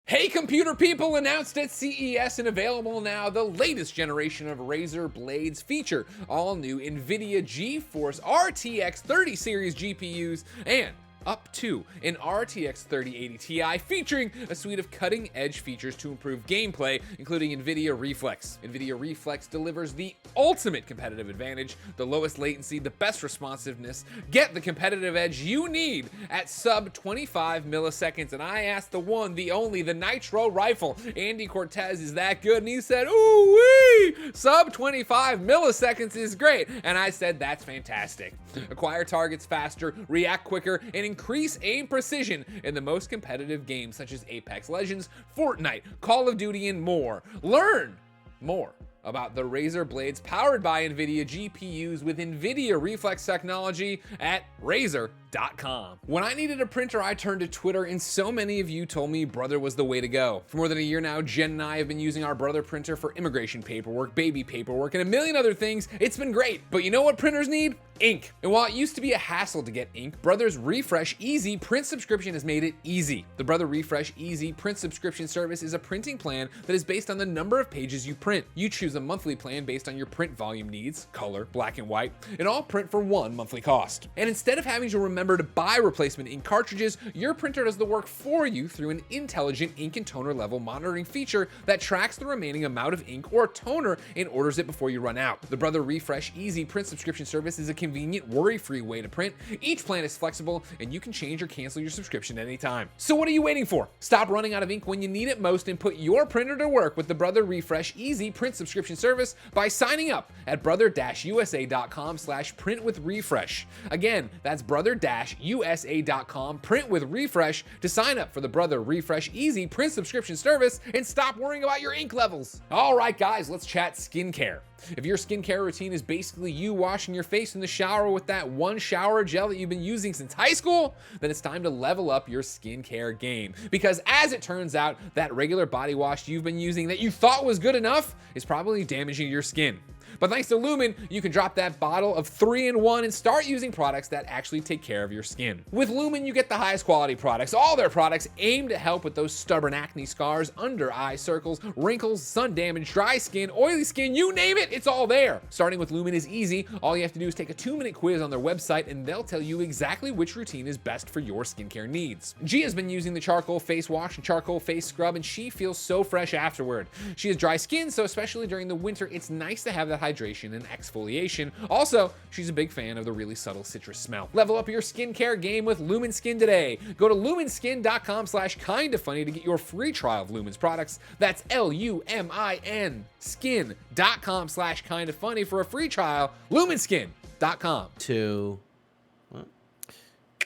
Hey computer people, announced at CES and available now, the latest generation of Razer blades feature all new NVIDIA GeForce RTX 30 series GPUs and up to an RTX 3080 Ti featuring a suite of cutting-edge features to improve gameplay, including NVIDIA Reflex. NVIDIA Reflex delivers the ultimate competitive advantage, the lowest latency, the best responsiveness. Get the competitive edge you need at sub 25 milliseconds. And I asked the one, the only, the Nitro Rifle, Andy Cortez, is that good? And he said, ooh-wee, sub 25 milliseconds is great. And I said, that's fantastic. Acquire targets faster, react quicker, and increase aim precision in the most competitive games such as Apex Legends, Fortnite, Call of Duty, and more. Learn more about the Razer blades powered by NVIDIA GPUs with NVIDIA Reflex technology at Razer.com. When I needed a printer, I turned to Twitter, and so many of you told me Brother was the way to go. For more than a year now, Jen and I have been using our Brother printer for immigration paperwork, baby paperwork, and a million other things. It's been great, but you know what printers need? Ink. And while it used to be a hassle to get ink, Brother's Refresh Easy print subscription has made it easy. The Brother Refresh Easy print subscription service is a printing plan that is based on the number of pages you print. You choose a monthly plan based on your print volume needs, color, black and white, and all print for one monthly cost. And instead of having to remember to buy replacement ink cartridges, your printer does the work for you through an intelligent ink and toner level monitoring feature that tracks the remaining amount of ink or toner and orders it before you run out. The Brother Refresh Easy print subscription service is a convenient, worry-free way to print. Each plan is flexible, and you can change or cancel your subscription at any time. So what are you waiting for? Stop running out of ink when you need it most and put your printer to work with the Brother Refresh Easy print subscription service by signing up at brother-usa.com/printwithrefresh. Again, that's brother-usa.com/printwithrefresh to sign up for the Brother Refresh Easy print subscription service and stop worrying about your ink levels. All right, guys, let's chat skincare. If your skincare routine is basically you washing your face in the shower with that one shower gel that you've been using since high school, then it's time to level up your skincare game. Because as it turns out, that regular body wash you've been using that you thought was good enough is probably damaging your skin. But thanks to Lumen, you can drop that bottle of 3-in-1 and start using products that actually take care of your skin. With Lumen, you get the highest quality products. All their products aim to help with those stubborn acne scars, under eye circles, wrinkles, sun damage, dry skin, oily skin, you name it, it's all there. Starting with Lumen is easy. All you have to do is take a 2-minute quiz on their website and they'll tell you exactly which routine is best for your skincare needs. Gia has been using the charcoal face wash and charcoal face scrub and she feels so fresh afterward. She has dry skin, so especially during the winter, it's nice to have that hydration and exfoliation. Also, she's a big fan of the really subtle citrus smell. Level up your skincare game with Lumen Skin today. Go to lumenskin.com/kindafunny to get your free trial of Lumen's products. That's LUMIN skin.com/kindafunny for a free trial. lumenskin.com.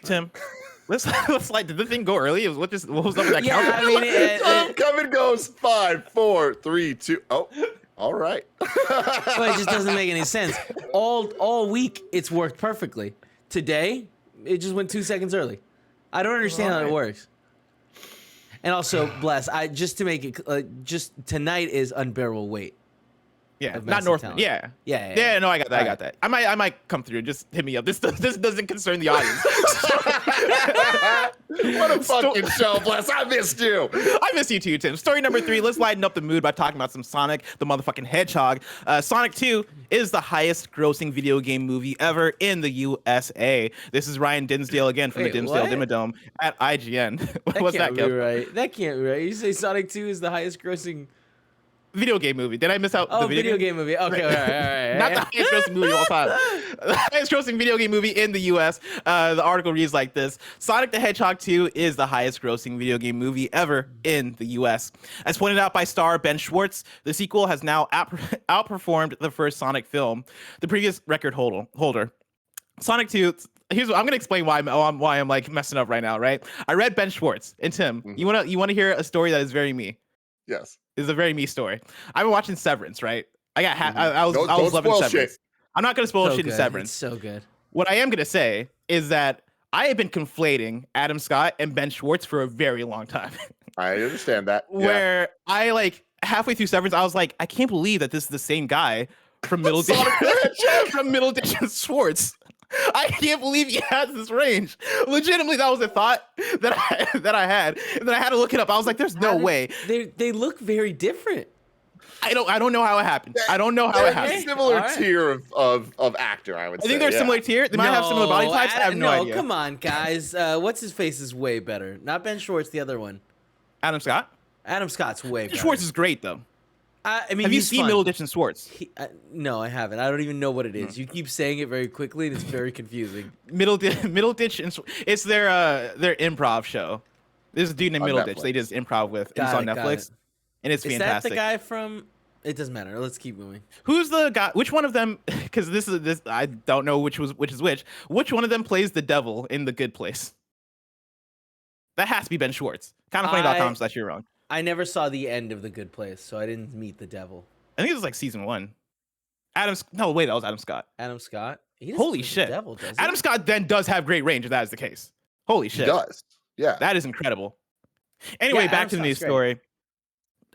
Tim, let's like, did the thing go early? What was up with that Yeah, countdown? I mean, Come and goes 5, 4, 3, 2. Oh, all right. but it just doesn't make any sense. All week, it's worked perfectly. Today, it just went 2 seconds early. I don't understand how it works. And also, bless, just to make it, just tonight is unbearable weight. Yeah, of not massive North. talent. Yeah. Yeah. No, I got that. All I got that. I might come through. Just hit me up. This doesn't concern the audience. What a fucking show, Bless. I missed you. I miss you too, Tim. Story number 3. Let's lighten up the mood by talking about some Sonic the motherfucking Hedgehog. Sonic 2 is the highest grossing video game movie ever in the USA. This is Ryan Dinsdale again from Wait, the Dinsdale what? Dimmadome at IGN. What's that, That can't be Kev? right. That can't be right. You say Sonic 2 is the highest grossing... Video game movie. Did I miss out Oh, the video game? movie. Okay, all right. Not the highest grossing movie of all time. The highest grossing video game movie in the US. The article reads like this: Sonic the Hedgehog 2 is the highest grossing video game movie ever in the US. As pointed out by star Ben Schwartz, the sequel has now outperformed the first Sonic film, the previous record holder. Sonic 2. I'm gonna explain why I'm like messing up right now. Right? I read Ben Schwartz and Tim. You wanna hear a story that is very me? Yes. It's a very me story. I've been watching Severance, right? I got I was Don't loving spoil Severance. shit. I'm not gonna spoil So shit in good. Severance. It's so good. What I am gonna say is that I have been conflating Adam Scott and Ben Schwartz for a very long time. I understand that. Yeah. Where I like halfway through Severance, I was like, I can't believe that this is the same guy from Middle Ditch and Schwartz. I can't believe he has this range. Legitimately, that was a thought that I had. And then I had to look it up. I was like, there's no way. They look very different. I don't know how it happened. I don't know how it They're a happened. similar All right. tier of actor, I would I say. think they're yeah. similar tier. They might have similar body types. I have no idea. Come on, guys. What's his face is way better. Not Ben Schwartz, the other one. Adam Scott. Adam Scott's way better. Schwartz is great though. I mean, Have you he's seen fun. Middle Ditch and Schwartz? No, I haven't. I don't even know what it is. You keep saying it very quickly, and it's very confusing. Middle Ditch and it's their improv show. There's a dude named On Middle Ditch. Netflix. They just improv with. It's on Got Netflix, it. and it's Is fantastic. that the guy from? It doesn't matter. Let's keep moving. Who's the guy? Which one of them? Because this I don't know which is which. Which one of them plays the devil in The Good Place? That has to be Ben Schwartz. Kindoffunny.com/you're wrong. I never saw the end of The Good Place, so I didn't meet the devil. I think it was like season 1. That was Adam Scott. Adam Scott. He doesn't Holy play the shit. devil, does he? Adam Scott then does have great range if that is the case. Holy He shit. does. Yeah. That is incredible. Anyway, Yeah, back Adam to the news Scott's story.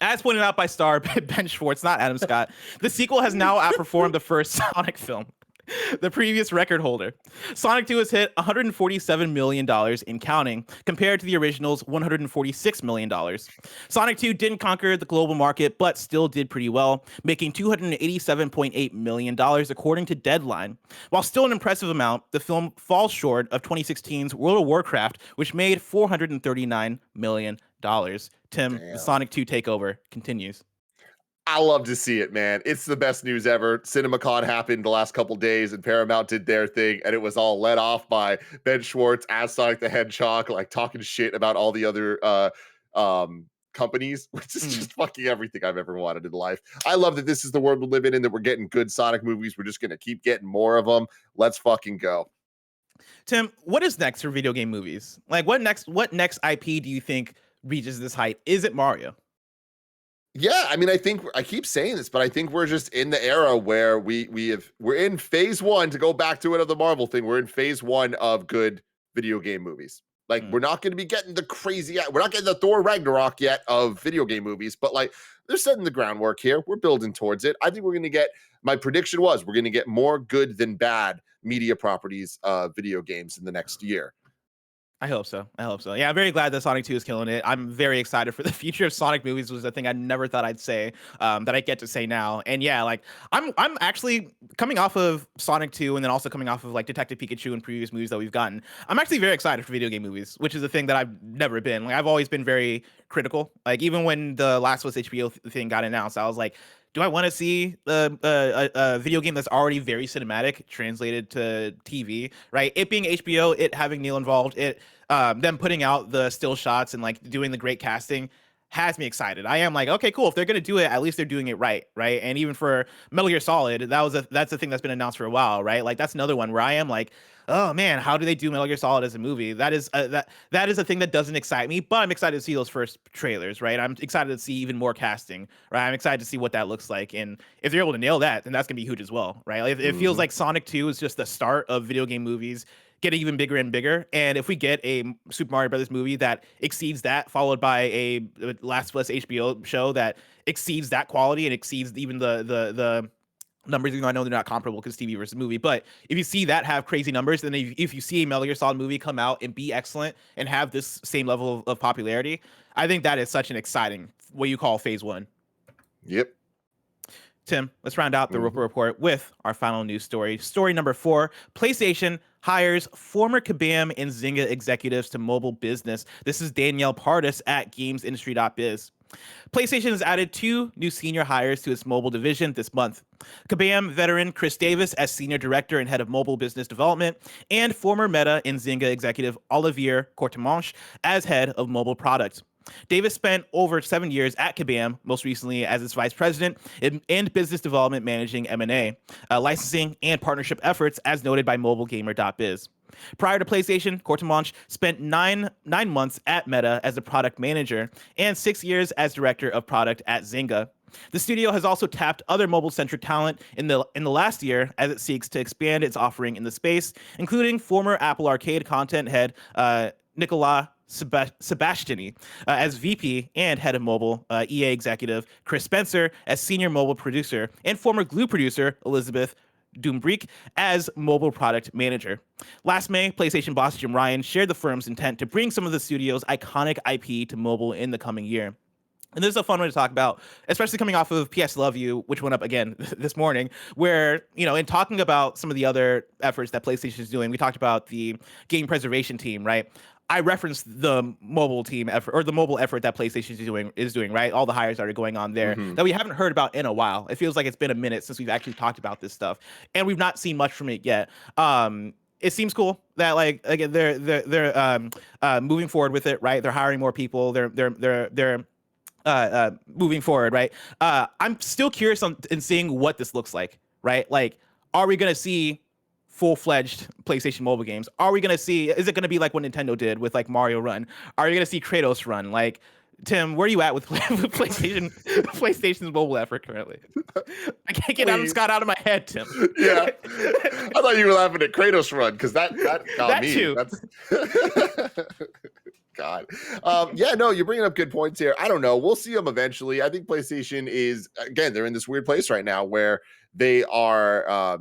As pointed out by star Ben Schwartz, not Adam Scott, the sequel has now outperformed the first Sonic film, the previous record holder. Sonic 2 has hit $147 million in counting, compared to the original's $146 million. Sonic 2 didn't conquer the global market, but still did pretty well, making $287.8 million, according to Deadline. While still an impressive amount, the film falls short of 2016's World of Warcraft, which made $439 million. Tim, the Sonic 2 takeover continues. I love to see it, man. It's the best news ever. CinemaCon happened the last couple days, and Paramount did their thing, and it was all led off by Ben Schwartz as Sonic the Hedgehog, like talking shit about all the other companies, which is just fucking everything I've ever wanted in life. I love that this is the world we live in, and that we're getting good Sonic movies. We're just gonna keep getting more of them. Let's fucking go. Tim, what is next for video game movies? Like, what next IP do you think reaches this height? Is it Mario? Yeah, I mean, I think I keep saying this, but I think we're just in the era where we're in phase 1, to go back to it of the Marvel thing. We're in phase 1 of good video game movies. Like, we're not going to be getting the crazy, we're not getting the Thor Ragnarok yet of video game movies, but like they're setting the groundwork here. We're building towards it. I think we're going to get, my prediction was we're going to get more good than bad media properties, video games in the next year. I hope so. Yeah, I'm very glad that Sonic 2 is killing it. I'm very excited for the future of Sonic movies, was a thing I never thought I'd say, that I get to say now. And yeah, like I'm actually coming off of Sonic 2 and then also coming off of like Detective Pikachu and previous movies that we've gotten. I'm actually very excited for video game movies, which is a thing that I've never been. Like I've always been very critical. Like even when the Last of Us HBO thing got announced, I was like, do I want to see a video game that's already very cinematic translated to TV, right? It being HBO, it having Neil involved, it them putting out the still shots and like doing the great casting has me excited. I am like, okay, cool. If they're gonna do it, at least they're doing it right? And even for Metal Gear Solid, that's a thing that's been announced for a while, right? Like that's another one where I am like, oh man, how do they do Metal Gear Solid as a movie? That is a thing that doesn't excite me, but I'm excited to see those first trailers, right? I'm excited to see even more casting, right? I'm excited to see what that looks like, and if they're able to nail that, then that's gonna be huge as well, right? Like, it feels like Sonic 2 is just the start of video game movies getting even bigger and bigger, and if we get a Super Mario Brothers movie that exceeds that, followed by a Last of Us HBO show that exceeds that quality and exceeds even the numbers, even though I know they're not comparable because TV versus movie. But if you see that have crazy numbers, then if you see a Metal Gear Solid movie come out and be excellent and have this same level of popularity, I think that is such an exciting, what you call phase one. Yep. Tim, let's round out the Roper Report with our final news story. Story number 4, PlayStation hires former Kabam and Zynga executives to mobile business. This is Danielle Partis at gamesindustry.biz. PlayStation has added 2 new senior hires to its mobile division this month. Kabam veteran Chris Davis as senior director and head of mobile business development, and former Meta and Zynga executive Olivier Courtemanche as head of mobile product. Davis spent over 7 years at Kabam, most recently as its vice president and business development, managing M&A, licensing, and partnership efforts, as noted by mobilegamer.biz. Prior to PlayStation, Courtemanche spent nine months at Meta as a product manager and 6 years as director of product at Zynga. The studio has also tapped other mobile-centric talent in the last year as it seeks to expand its offering in the space, including former Apple Arcade content head Nicolas Sebastiani as VP and head of mobile, EA executive Chris Spencer as senior mobile producer, and former Glue producer Elizabeth Dumbrick as mobile product manager. Last May, PlayStation boss Jim Ryan shared the firm's intent to bring some of the studio's iconic IP to mobile in the coming year. And this is a fun one to talk about, especially coming off of PS Love You, which went up again this morning, where, in talking about some of the other efforts that PlayStation is doing, we talked about the game preservation team, right? I referenced the mobile team effort, or the mobile effort that PlayStation is doing, right? All the hires that are going on there that we haven't heard about in a while. It feels like it's been a minute since we've actually talked about this stuff, and we've not seen much from it yet. It seems cool that, like, again, they're moving forward with it, right? They're hiring more people. They're moving forward, right? I'm still curious in seeing what this looks like, right? Like, are we gonna see full-fledged PlayStation mobile games? Are we gonna see? Is it gonna be like what Nintendo did with like Mario Run? Are you gonna see Kratos Run? Like, Tim, where are you at with PlayStation's mobile effort currently? I can't get Adam Scott out of my head, Tim. Yeah, I thought you were laughing at Kratos Run because that got that me. Too. God. Yeah, no, you're bringing up good points here. I don't know. We'll see them eventually. I think PlayStation is, again, they're in this weird place right now where they are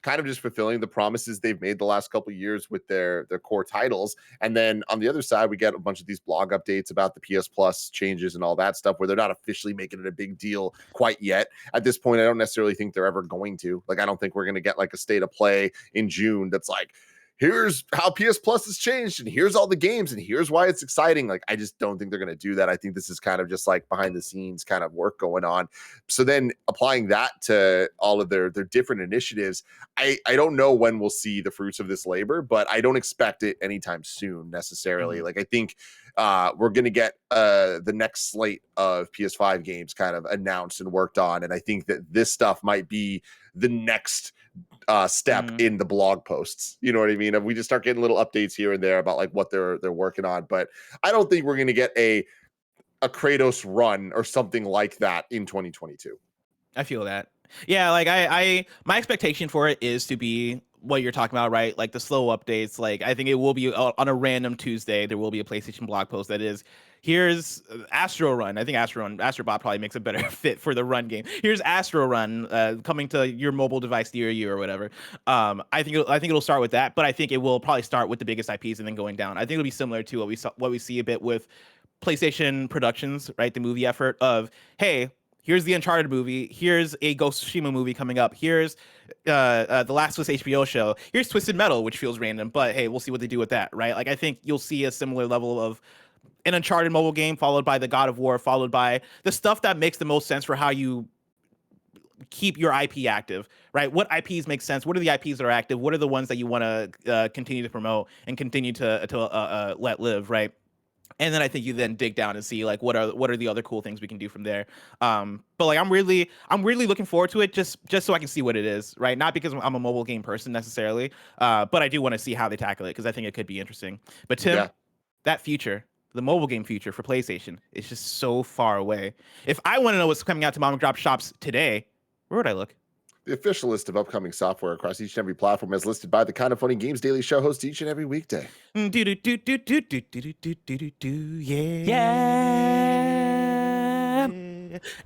kind of just fulfilling the promises they've made the last couple of years with their core titles. And then on the other side, we get a bunch of these blog updates about the PS Plus changes and all that stuff where they're not officially making it a big deal quite yet. At this point, I don't necessarily think they're ever going to. Like, I don't think we're going to get like a state of play in June that's like, here's how PS Plus has changed, and here's all the games, and here's why it's exciting. Like, I just don't think they're going to do that. I think this is kind of just like behind the scenes kind of work going on. So then applying that to all of their different initiatives, I don't know when we'll see the fruits of this labor, but I don't expect it anytime soon necessarily. Like, I think we're going to get the next slate of PS5 games kind of announced and worked on. And I think that this stuff might be the next step in the blog posts. You know what I mean? And we just start getting little updates here and there about like what they're working on. But I don't think we're going to get a Kratos Run or something like that in 2022. I feel that. Yeah, like I my expectation for it is to be what you're talking about, right? Like the slow updates. Like I think it will be on a random Tuesday. There will be a PlayStation blog post that is, here's Astro Run. I think Astrobot probably makes a better fit for the run game. Here's Astro Run coming to your mobile device near you or whatever. I think it'll start with that, but I think it will probably start with the biggest IPs and then going down. I think it'll be similar to what we see a bit with PlayStation Productions, right? The movie effort of, hey, here's the Uncharted movie. Here's a Ghost of Tsushima movie coming up. Here's the Last of Us HBO show. Here's Twisted Metal, which feels random, but hey, we'll see what they do with that, right? Like I think you'll see a similar level of an Uncharted mobile game, followed by the God of War, followed by the stuff that makes the most sense for how you keep your IP active, right? What IPs make sense? What are the IPs that are active? What are the ones that you want to continue to promote and continue to let live, right? And then I think you then dig down and see like what are the other cool things we can do from there. But like I'm really looking forward to it just so I can see what it is, right? Not because I'm a mobile game person necessarily, but I do want to see how they tackle it because I think it could be interesting. But Tim, that future, the mobile game future for PlayStation is just so far away. If I want to know what's coming out to mom and drop shops today, where would I look? The official list of upcoming software across each and every platform as listed by the Kind of Funny Games Daily Show host each and every weekday. Yeah.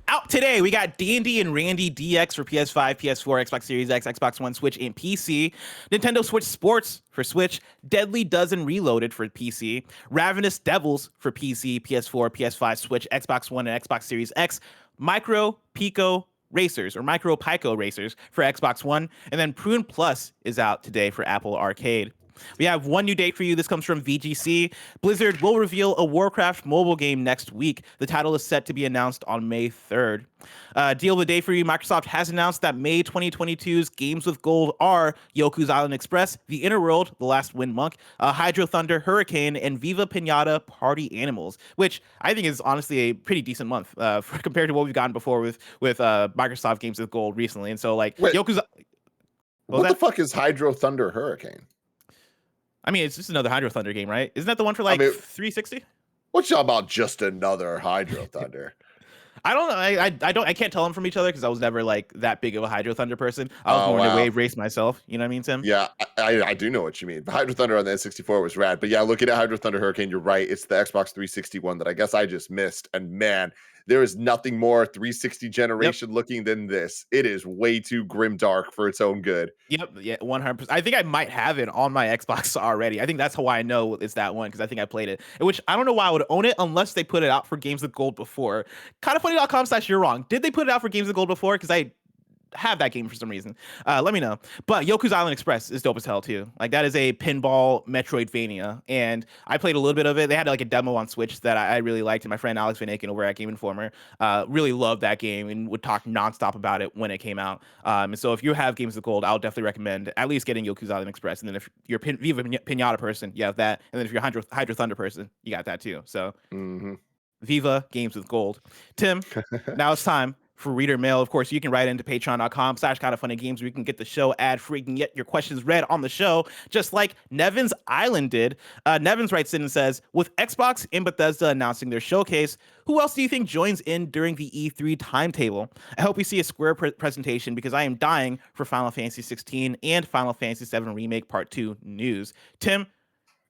Out today, we got D&D and Randy DX for PS5, PS4, Xbox Series X, Xbox One, Switch, and PC. Nintendo Switch Sports for Switch. Deadly Dozen Reloaded for PC. Ravenous Devils for PC, PS4, PS5, Switch, Xbox One, and Xbox Series X. Micro Pico Racers or Micro Pico Racers for Xbox One. And then Prune Plus is out today for Apple Arcade. We have one new date for you. This comes from VGC. Blizzard will reveal a Warcraft mobile game next week. The title is set to be announced on May 3rd. Deal of the day for you. Microsoft has announced that May 2022's games with gold are Yoku's Island Express, The Inner World, The Last Wind Monk, Hydro Thunder, Hurricane, and Viva Pinata Party Animals, which I think is honestly a pretty decent month compared to what we've gotten before with Microsoft games with gold recently. And so like Yoku's... What the fuck is Hydro Thunder Hurricane? I mean, it's just another Hydro Thunder game, right? Isn't that the one for like 360? What's y'all about just another Hydro Thunder? I don't know. I can't tell them from each other because I was never like that big of a Hydro Thunder person. I was more into wave race myself. You know what I mean, Tim? Yeah, I do know what you mean. But Hydro Thunder on the N64 was rad. But yeah, looking at Hydro Thunder Hurricane, you're right. It's the Xbox 360 one that I guess I just missed. And man, there is nothing more 360 generation looking than this. It is way too grim dark for its own good. Yep, yeah, 100%. I think I might have it on my Xbox already. I think that's how I know it's that one because I think I played it. Which I don't know why I would own it unless they put it out for Games with Gold before. Kindoffunny.com/you're wrong. Did they put it out for Games with Gold before? Because I have that game for some reason. Let me know. But Yoku's Island Express is dope as hell too. Like that is a pinball Metroidvania, and I played a little bit of it. They had like a demo on Switch that I really liked, and my friend Alex Van Aken over at Game Informer really loved that game and would talk nonstop about it when it came out. And so if you have Games with Gold, I'll definitely recommend at least getting Yoku's Island Express. And then if you're a Viva Pinata person, you have that. And then if you're a Hydro Thunder person, you got that too. So Viva Games with Gold. Tim, now it's time for reader mail. Of course, you can write into patreon.com/kindoffunnygames where you can get the show ad-free and get your questions read on the show, just like Nevans Island did. Nevans writes in and says, with Xbox and Bethesda announcing their showcase, who else do you think joins in during the E3 timetable? I hope we see a Square presentation because I am dying for Final Fantasy XVI and Final Fantasy VII Remake Part 2 news. Tim,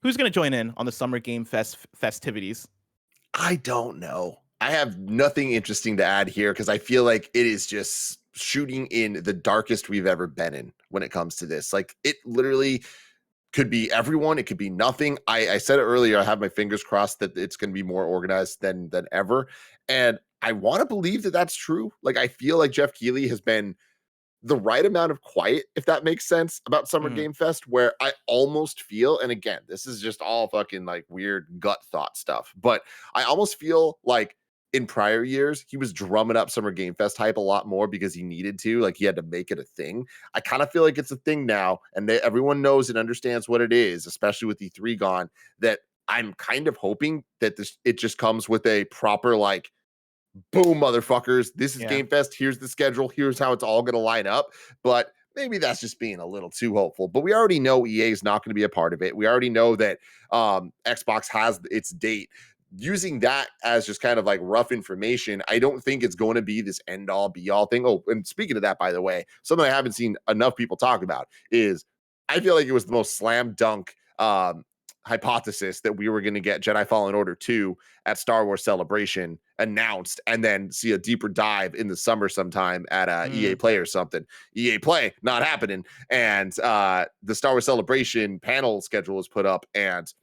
who's going to join in on the Summer Game Fest festivities? I don't know. I have nothing interesting to add here because I feel like it is just shooting in the darkest we've ever been in when it comes to this. Like it literally could be everyone. It could be nothing. I said it earlier. I have my fingers crossed that it's going to be more organized than ever. And I want to believe that that's true. Like I feel like Jeff Keighley has been the right amount of quiet, if that makes sense, about Summer Game Fest, where I almost feel, and again, this is just all fucking like weird gut thought stuff, but I almost feel like in prior years, he was drumming up Summer Game Fest hype a lot more because he needed to, like he had to make it a thing. I kind of feel like it's a thing now, and everyone knows and understands what it is, especially with E3 gone, that I'm kind of hoping that it just comes with a proper like, boom, motherfuckers, this is Game Fest. Here's the schedule. Here's how it's all going to line up. But maybe that's just being a little too hopeful. But we already know EA is not going to be a part of it. We already know that Xbox has its date. Using that as just kind of like rough information, I don't think it's going to be this end all be all thing. Oh, and speaking of that, by the way, something I haven't seen enough people talk about is I feel like it was the most slam dunk hypothesis that we were going to get Jedi Fallen Order 2 at Star Wars Celebration announced, and then see a deeper dive in the summer sometime at EA Play or something. EA Play, not happening. And the Star Wars Celebration panel schedule was put up, and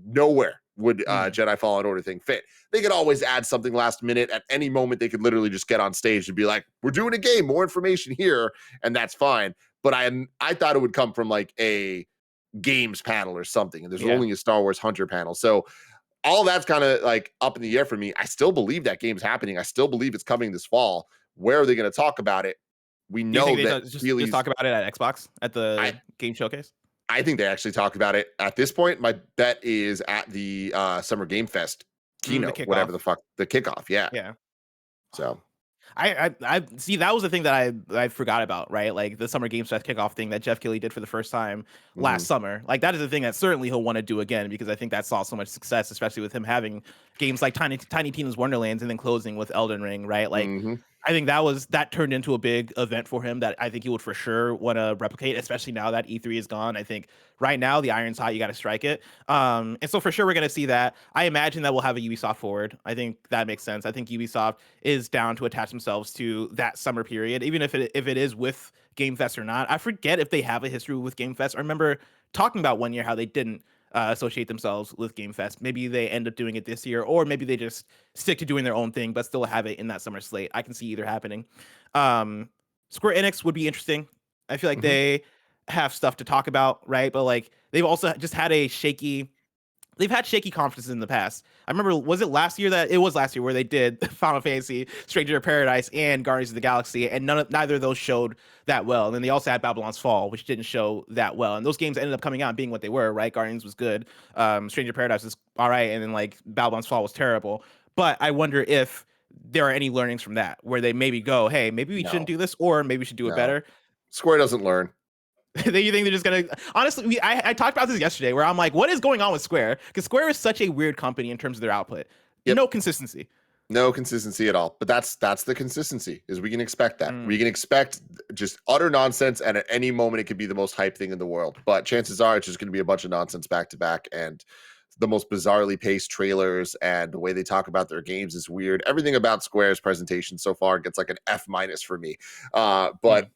nowhere would Jedi Fallen Order thing fit. They could always add something last minute. At any moment, they could literally just get on stage and be like, we're doing a game, more information here, and that's fine. But I thought it would come from like a games panel or something, and there's only a Star Wars Hunter panel. So all that's kind of like up in the air for me. I still believe that game's happening. I still believe it's coming this fall. Where are they going to talk about it? We know that just talk about it at Xbox at the game showcase. I think they actually talked about it at this point. My bet is at the Summer Game Fest keynote, whatever the fuck, the kickoff. Yeah. So I see, that was the thing that I forgot about, right? Like the Summer Games Fest kickoff thing that Jeff Keighley did for the first time last summer. Like that is the thing that certainly he'll want to do again, because I think that saw so much success, especially with him having games like Tiny Tina's Wonderlands and then closing with Elden Ring, right? Like I think that turned into a big event for him that I think he would for sure want to replicate, especially now that E3 is gone. I think right now the iron's hot, you got to strike it. And so for sure we're going to see that. I imagine that we'll have a Ubisoft forward. I think that makes sense. I think Ubisoft is down to attach themselves to that summer period, even if it is with Game Fest or not. I forget if they have a history with Game Fest. I remember talking about one year how they didn't associate themselves with Game Fest. Maybe they end up doing it this year, or maybe they just stick to doing their own thing, but still have it in that summer slate. I can see either happening. Square Enix would be interesting. I feel like they have stuff to talk about, right? But like they've also just had shaky conferences in the past. I remember, was it last year where they did Final Fantasy, Stranger of Paradise, and Guardians of the Galaxy, and neither of those showed that well. And then they also had Babylon's Fall, which didn't show that well. And those games ended up coming out and being what they were, right? Guardians was good, Stranger of Paradise was all right, and then like Babylon's Fall was terrible. But I wonder if there are any learnings from that, where they maybe go, hey, maybe we shouldn't do this, or maybe we should do it better. Square doesn't learn. You think they're just gonna? Honestly, I talked about this yesterday, where I'm like, what is going on with Square? Because Square is such a weird company in terms of their output. No consistency. No consistency at all. But that's the consistency, is we can expect that. We can expect just utter nonsense, and at any moment it could be the most hype thing in the world. But chances are it's just going to be a bunch of nonsense back to back, and the most bizarrely paced trailers, and the way they talk about their games is weird. Everything about Square's presentation so far gets like an F- for me. But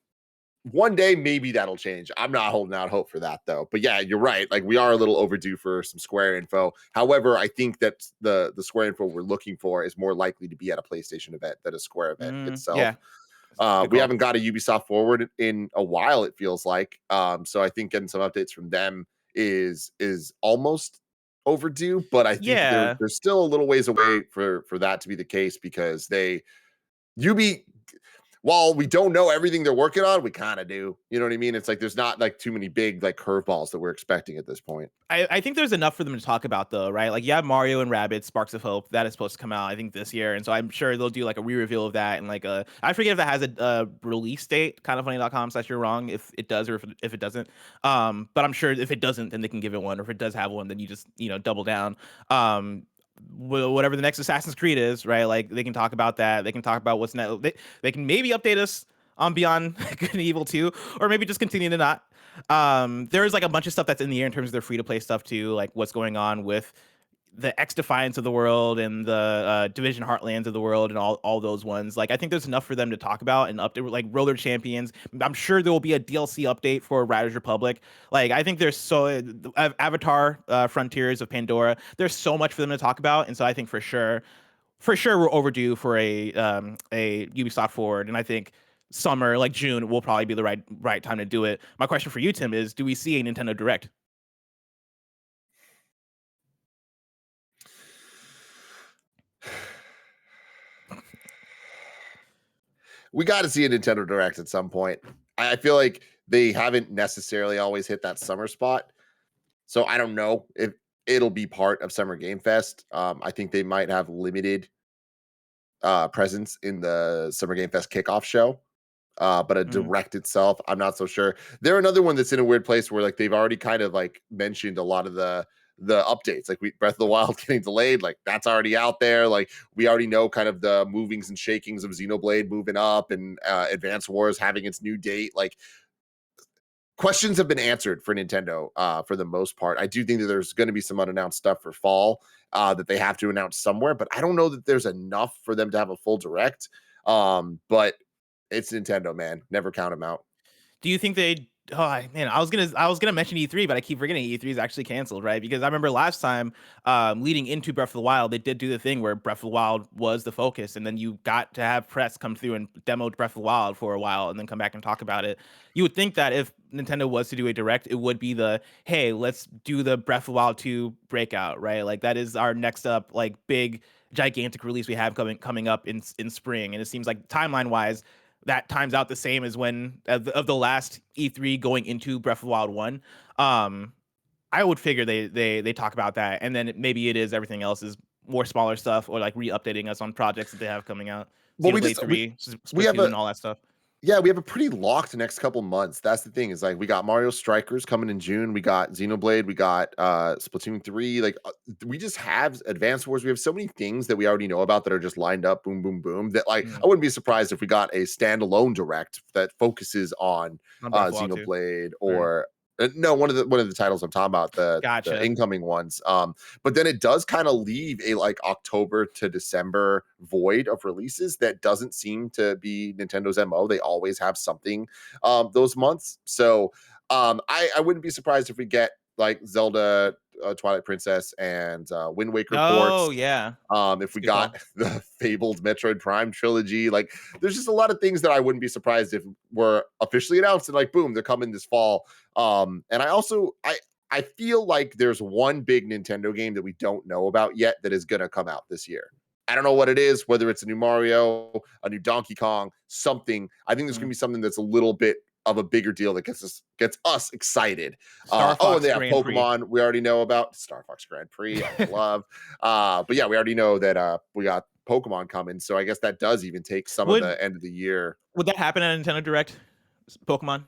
one day maybe that'll change. I'm not holding out hope for that though. But yeah, you're right. Like we are a little overdue for some Square info. However, I think that the Square info we're looking for is more likely to be at a PlayStation event than a Square event itself. Yeah. We haven't got a Ubisoft forward in a while, it feels like. So I think getting some updates from them is almost overdue. But I think they're still a little ways away for that to be the case, because while we don't know everything they're working on, we kind of do. You know what I mean? It's like there's not like too many big like curveballs that we're expecting at this point. I think there's enough for them to talk about though, right? Like you have Mario and Rabbids Sparks of Hope that is supposed to come out, I think, this year, and so I'm sure they'll do like a re-reveal of that, and like I forget if that has a release date. Kindoffunny.com/you're wrong if it does or if it doesn't. But I'm sure if it doesn't, then they can give it one, or if it does have one, then you just double down. Whatever the next Assassin's Creed is, right? Like they can talk about that. They can talk about what's next. They can maybe update us on Beyond Good and Evil 2, or maybe just continue to not. There is like a bunch of stuff that's in the air in terms of their free to play stuff too, like what's going on with the X Defiance of the world and the Division Heartlands of the world and all those ones. Like I think there's enough for them to talk about and update, like Roller Champions. I'm sure there will be a DLC update for Riders Republic. Like I think there's Avatar Frontiers of Pandora. There's so much for them to talk about, and so I think for sure we're overdue for a Ubisoft forward, and I think summer, like June, will probably be the right time to do it. My question for you, Tim, is do we see a Nintendo Direct? We got to see a Nintendo Direct at some point. I feel like they haven't necessarily always hit that summer spot. So I don't know if it'll be part of Summer Game Fest. I think they might have limited presence in the Summer Game Fest kickoff show. But a Direct itself, I'm not so sure. They're another one that's in a weird place where like they've already kind of like mentioned a lot of the updates, like Breath of the Wild getting delayed, like that's already out there. Like we already know kind of the movings and shakings of Xenoblade moving up, and Advance Wars having its new date. Like questions have been answered for Nintendo for the most part. I do think that there's going to be some unannounced stuff for fall that they have to announce somewhere, but I don't know that there's enough for them to have a full direct. But it's Nintendo, man. Never count them out. Do you think they? Oh man, I was gonna mention E3, but I keep forgetting E3 is actually canceled, right? Because I remember last time, leading into Breath of the Wild, they did do the thing where Breath of the Wild was the focus, and then you got to have press come through and demo Breath of the Wild for a while, and then come back and talk about it. You would think that if Nintendo was to do a direct, it would be the hey, let's do the Breath of the Wild 2 breakout, right? Like that is our next up, like big gigantic release we have coming up in spring, and it seems like timeline wise, that times out the same as when of the last E3 going into Breath of the Wild 1. I would figure they talk about that, and then maybe it is everything else is more smaller stuff, or like re-updating us on projects that they have coming out. Well, we have and all that stuff. Yeah, we have a pretty locked next couple months. That's the thing, is like we got Mario Strikers coming in June, we got Xenoblade, we got Splatoon 3. Like we just have Advance Wars. We have so many things that we already know about that are just lined up, boom, boom, boom. That like I wouldn't be surprised if we got a standalone direct that focuses on Xenoblade or no, one of the titles I'm talking about, the incoming ones. But then it does kind of leave a like October to December void of releases that doesn't seem to be Nintendo's MO. They always have something those months. So I wouldn't be surprised if we get like Zelda, Twilight Princess, and Wind Waker ports. Oh yeah. If we got the fabled Metroid Prime trilogy, like there's just a lot of things that I wouldn't be surprised if were officially announced and like boom, they're coming this fall. And I feel like there's one big Nintendo game that we don't know about yet that is gonna come out this year. I don't know what it is, whether it's a new Mario, a new Donkey Kong, something. I think there's gonna be something that's a little bit of a bigger deal that gets us excited. And they have Pokemon. We already know about Star Fox Grand Prix. I love. But yeah, we already know that we got Pokemon coming. So I guess that does even take some of the end of the year. Would that happen at Nintendo Direct? Pokemon?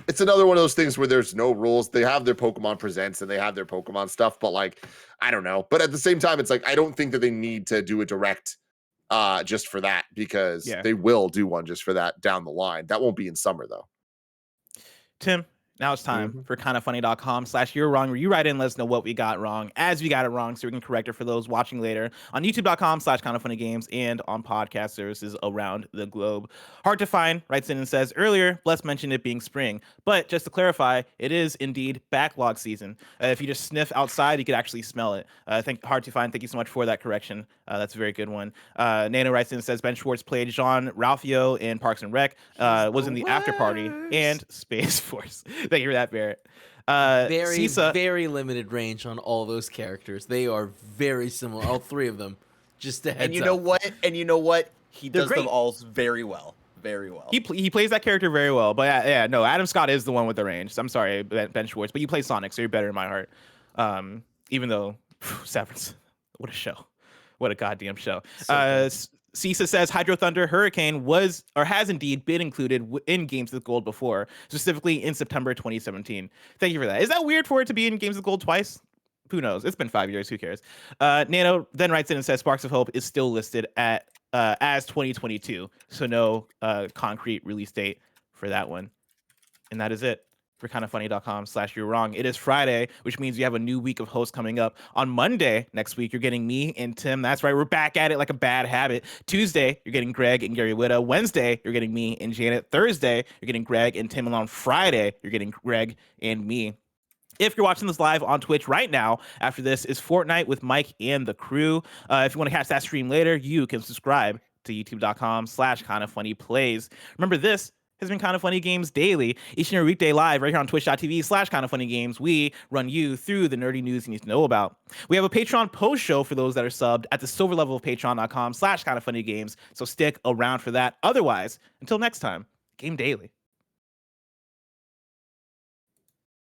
It's another one of those things where there's no rules. They have their Pokemon Presents and they have their Pokemon stuff, but like, I don't know. But at the same time, it's like, I don't think that they need to do a direct just for that, because they will do one just for that down the line. That won't be in summer though. Tim, now it's time for kindafunny.com/you're wrong, where you write in, let us know what we got wrong as we got it wrong, so we can correct it for those watching later on youtube.com/kindafunnygames and on podcast services around the globe. Hard to find writes in and says, earlier Bless mentioned it being spring, but just to clarify, it is indeed backlog season. If you just sniff outside, you could actually smell it. Hard to find, thank you so much for that correction. That's a very good one. Nano writes in and says, Ben Schwartz played Jean Ralphio in Parks and Rec, was in the after party and Space Force. Thank you for that, Barrett. Very limited range on all those characters. They are very similar, all three of them. Just a heads And you know what? He does great. them all very well. Very well. He plays that character very well. But no, Adam Scott is the one with the range. I'm sorry, Ben Schwartz, but you play Sonic, so you're better in my heart. Even though, Severance, what a show. What a goddamn show. CISA says Hydro Thunder Hurricane was or has indeed been included in Games with Gold before, specifically in September 2017. Thank you for that. Is that weird for it to be in Games with Gold twice? Who knows? It's been 5 years. Who cares? Nano then writes in and says Sparks of Hope is still listed at as 2022, so no concrete release date for that one. And that is it for kindafunny.com/you're wrong. It is Friday, which means we have a new week of hosts coming up. On Monday next week, you're getting me and Tim. That's right, we're back at it like a bad habit. Tuesday, you're getting Greg and Gary Witta. Wednesday, you're getting me and Janet. Thursday, you're getting Greg and Tim. And on Friday, you're getting Greg and me. If you're watching this live on Twitch right now, after this is Fortnite with Mike and the crew. If you want to catch that stream later, you can subscribe to youtube.com/kindafunnyplays. Remember, this has been Kinda Funny Games Daily, each and every weekday live right here on twitch.tv/kindafunnygames. We run you through the nerdy news you need to know about. We have a Patreon post show for those that are subbed at the silver level of patreon.com/kindafunnygames. So stick around for that. Otherwise, until next time, Game Daily.